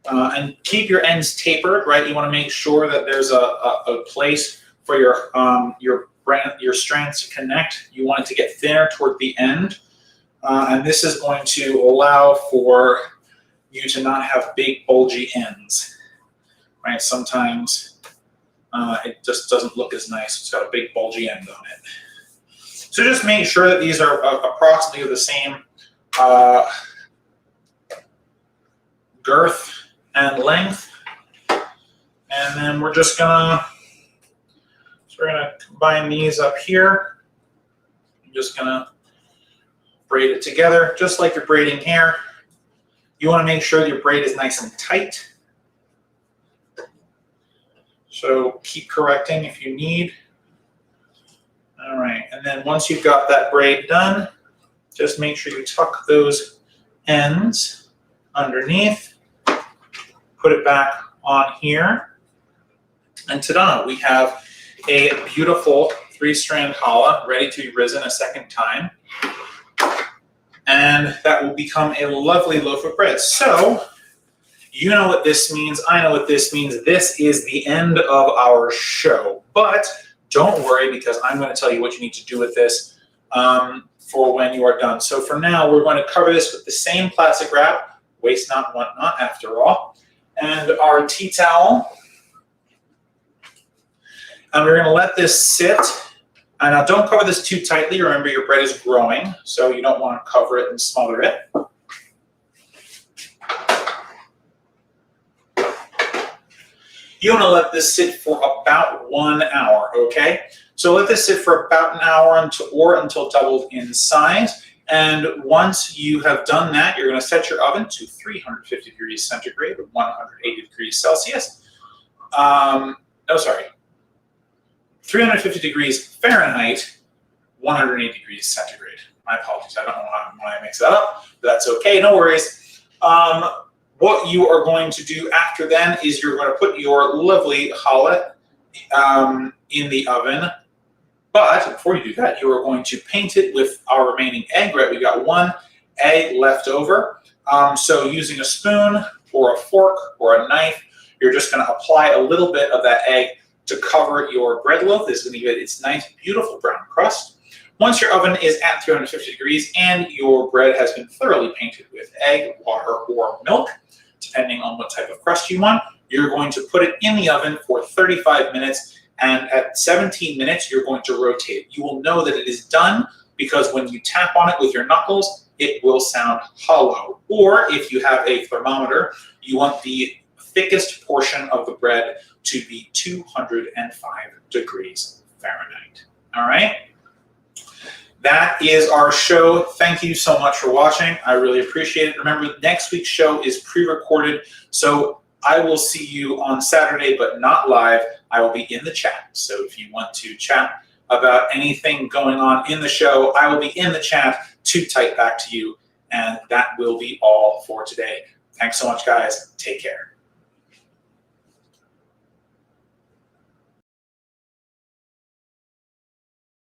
and keep your ends tapered, right? You want to make sure that there's a place for your strands to connect. You want it to get thinner toward the end, and this is going to allow for you to not have big bulgy ends, right? Sometimes it just doesn't look as nice. It's got a big bulgy end on it. So just make sure that these are approximately the same girth and length. And then we're just gonna combine these up here. I'm just gonna braid it together, just like you're braiding hair. You want to make sure your braid is nice and tight. So keep correcting if you need. All right, and then once you've got that braid done, just make sure you tuck those ends underneath. Put it back on here. And ta-da, we have a beautiful 3-strand challah ready to be risen a second time. And that will become a lovely loaf of bread. So, you know what this means, I know what this means. This is the end of our show. But don't worry, because I'm going to tell you what you need to do with this for when you are done. So for now, we're going to cover this with the same plastic wrap, waste not, want not, after all, and our tea towel. And we're going to let this sit. And now don't cover this too tightly. Remember, your bread is growing, so you don't want to cover it and smother it. You want to let this sit for about 1 hour, okay? So let this sit for about an hour until doubled in size. And once you have done that, you're going to set your oven to 350 degrees centigrade, 180 degrees Celsius. 350 degrees Fahrenheit, 180 degrees centigrade. My apologies, I don't know why I mix that up, but that's okay, no worries. What you are going to do after then is you're going to put your lovely challah in the oven. But before you do that, you are going to paint it with our remaining egg. Right, we got 1 egg left over. So using a spoon or a fork or a knife, you're just going to apply a little bit of that egg to cover your bread loaf. This is going to give it its nice, beautiful brown crust. Once your oven is at 350 degrees and your bread has been thoroughly painted with egg, water, or milk, depending on what type of crust you want, you're going to put it in the oven for 35 minutes. And at 17 minutes, you're going to rotate it. You will know that it is done because when you tap on it with your knuckles, it will sound hollow. Or if you have a thermometer, you want the thickest portion of the bread to be 205 degrees Fahrenheit. All right? That is our show. Thank you so much for watching. I really appreciate it. Remember, next week's show is pre-recorded, so I will see you on Saturday, but not live. I will be in the chat. So if you want to chat about anything going on in the show, I will be in the chat to type back to you. And that will be all for today. Thanks so much, guys. Take care.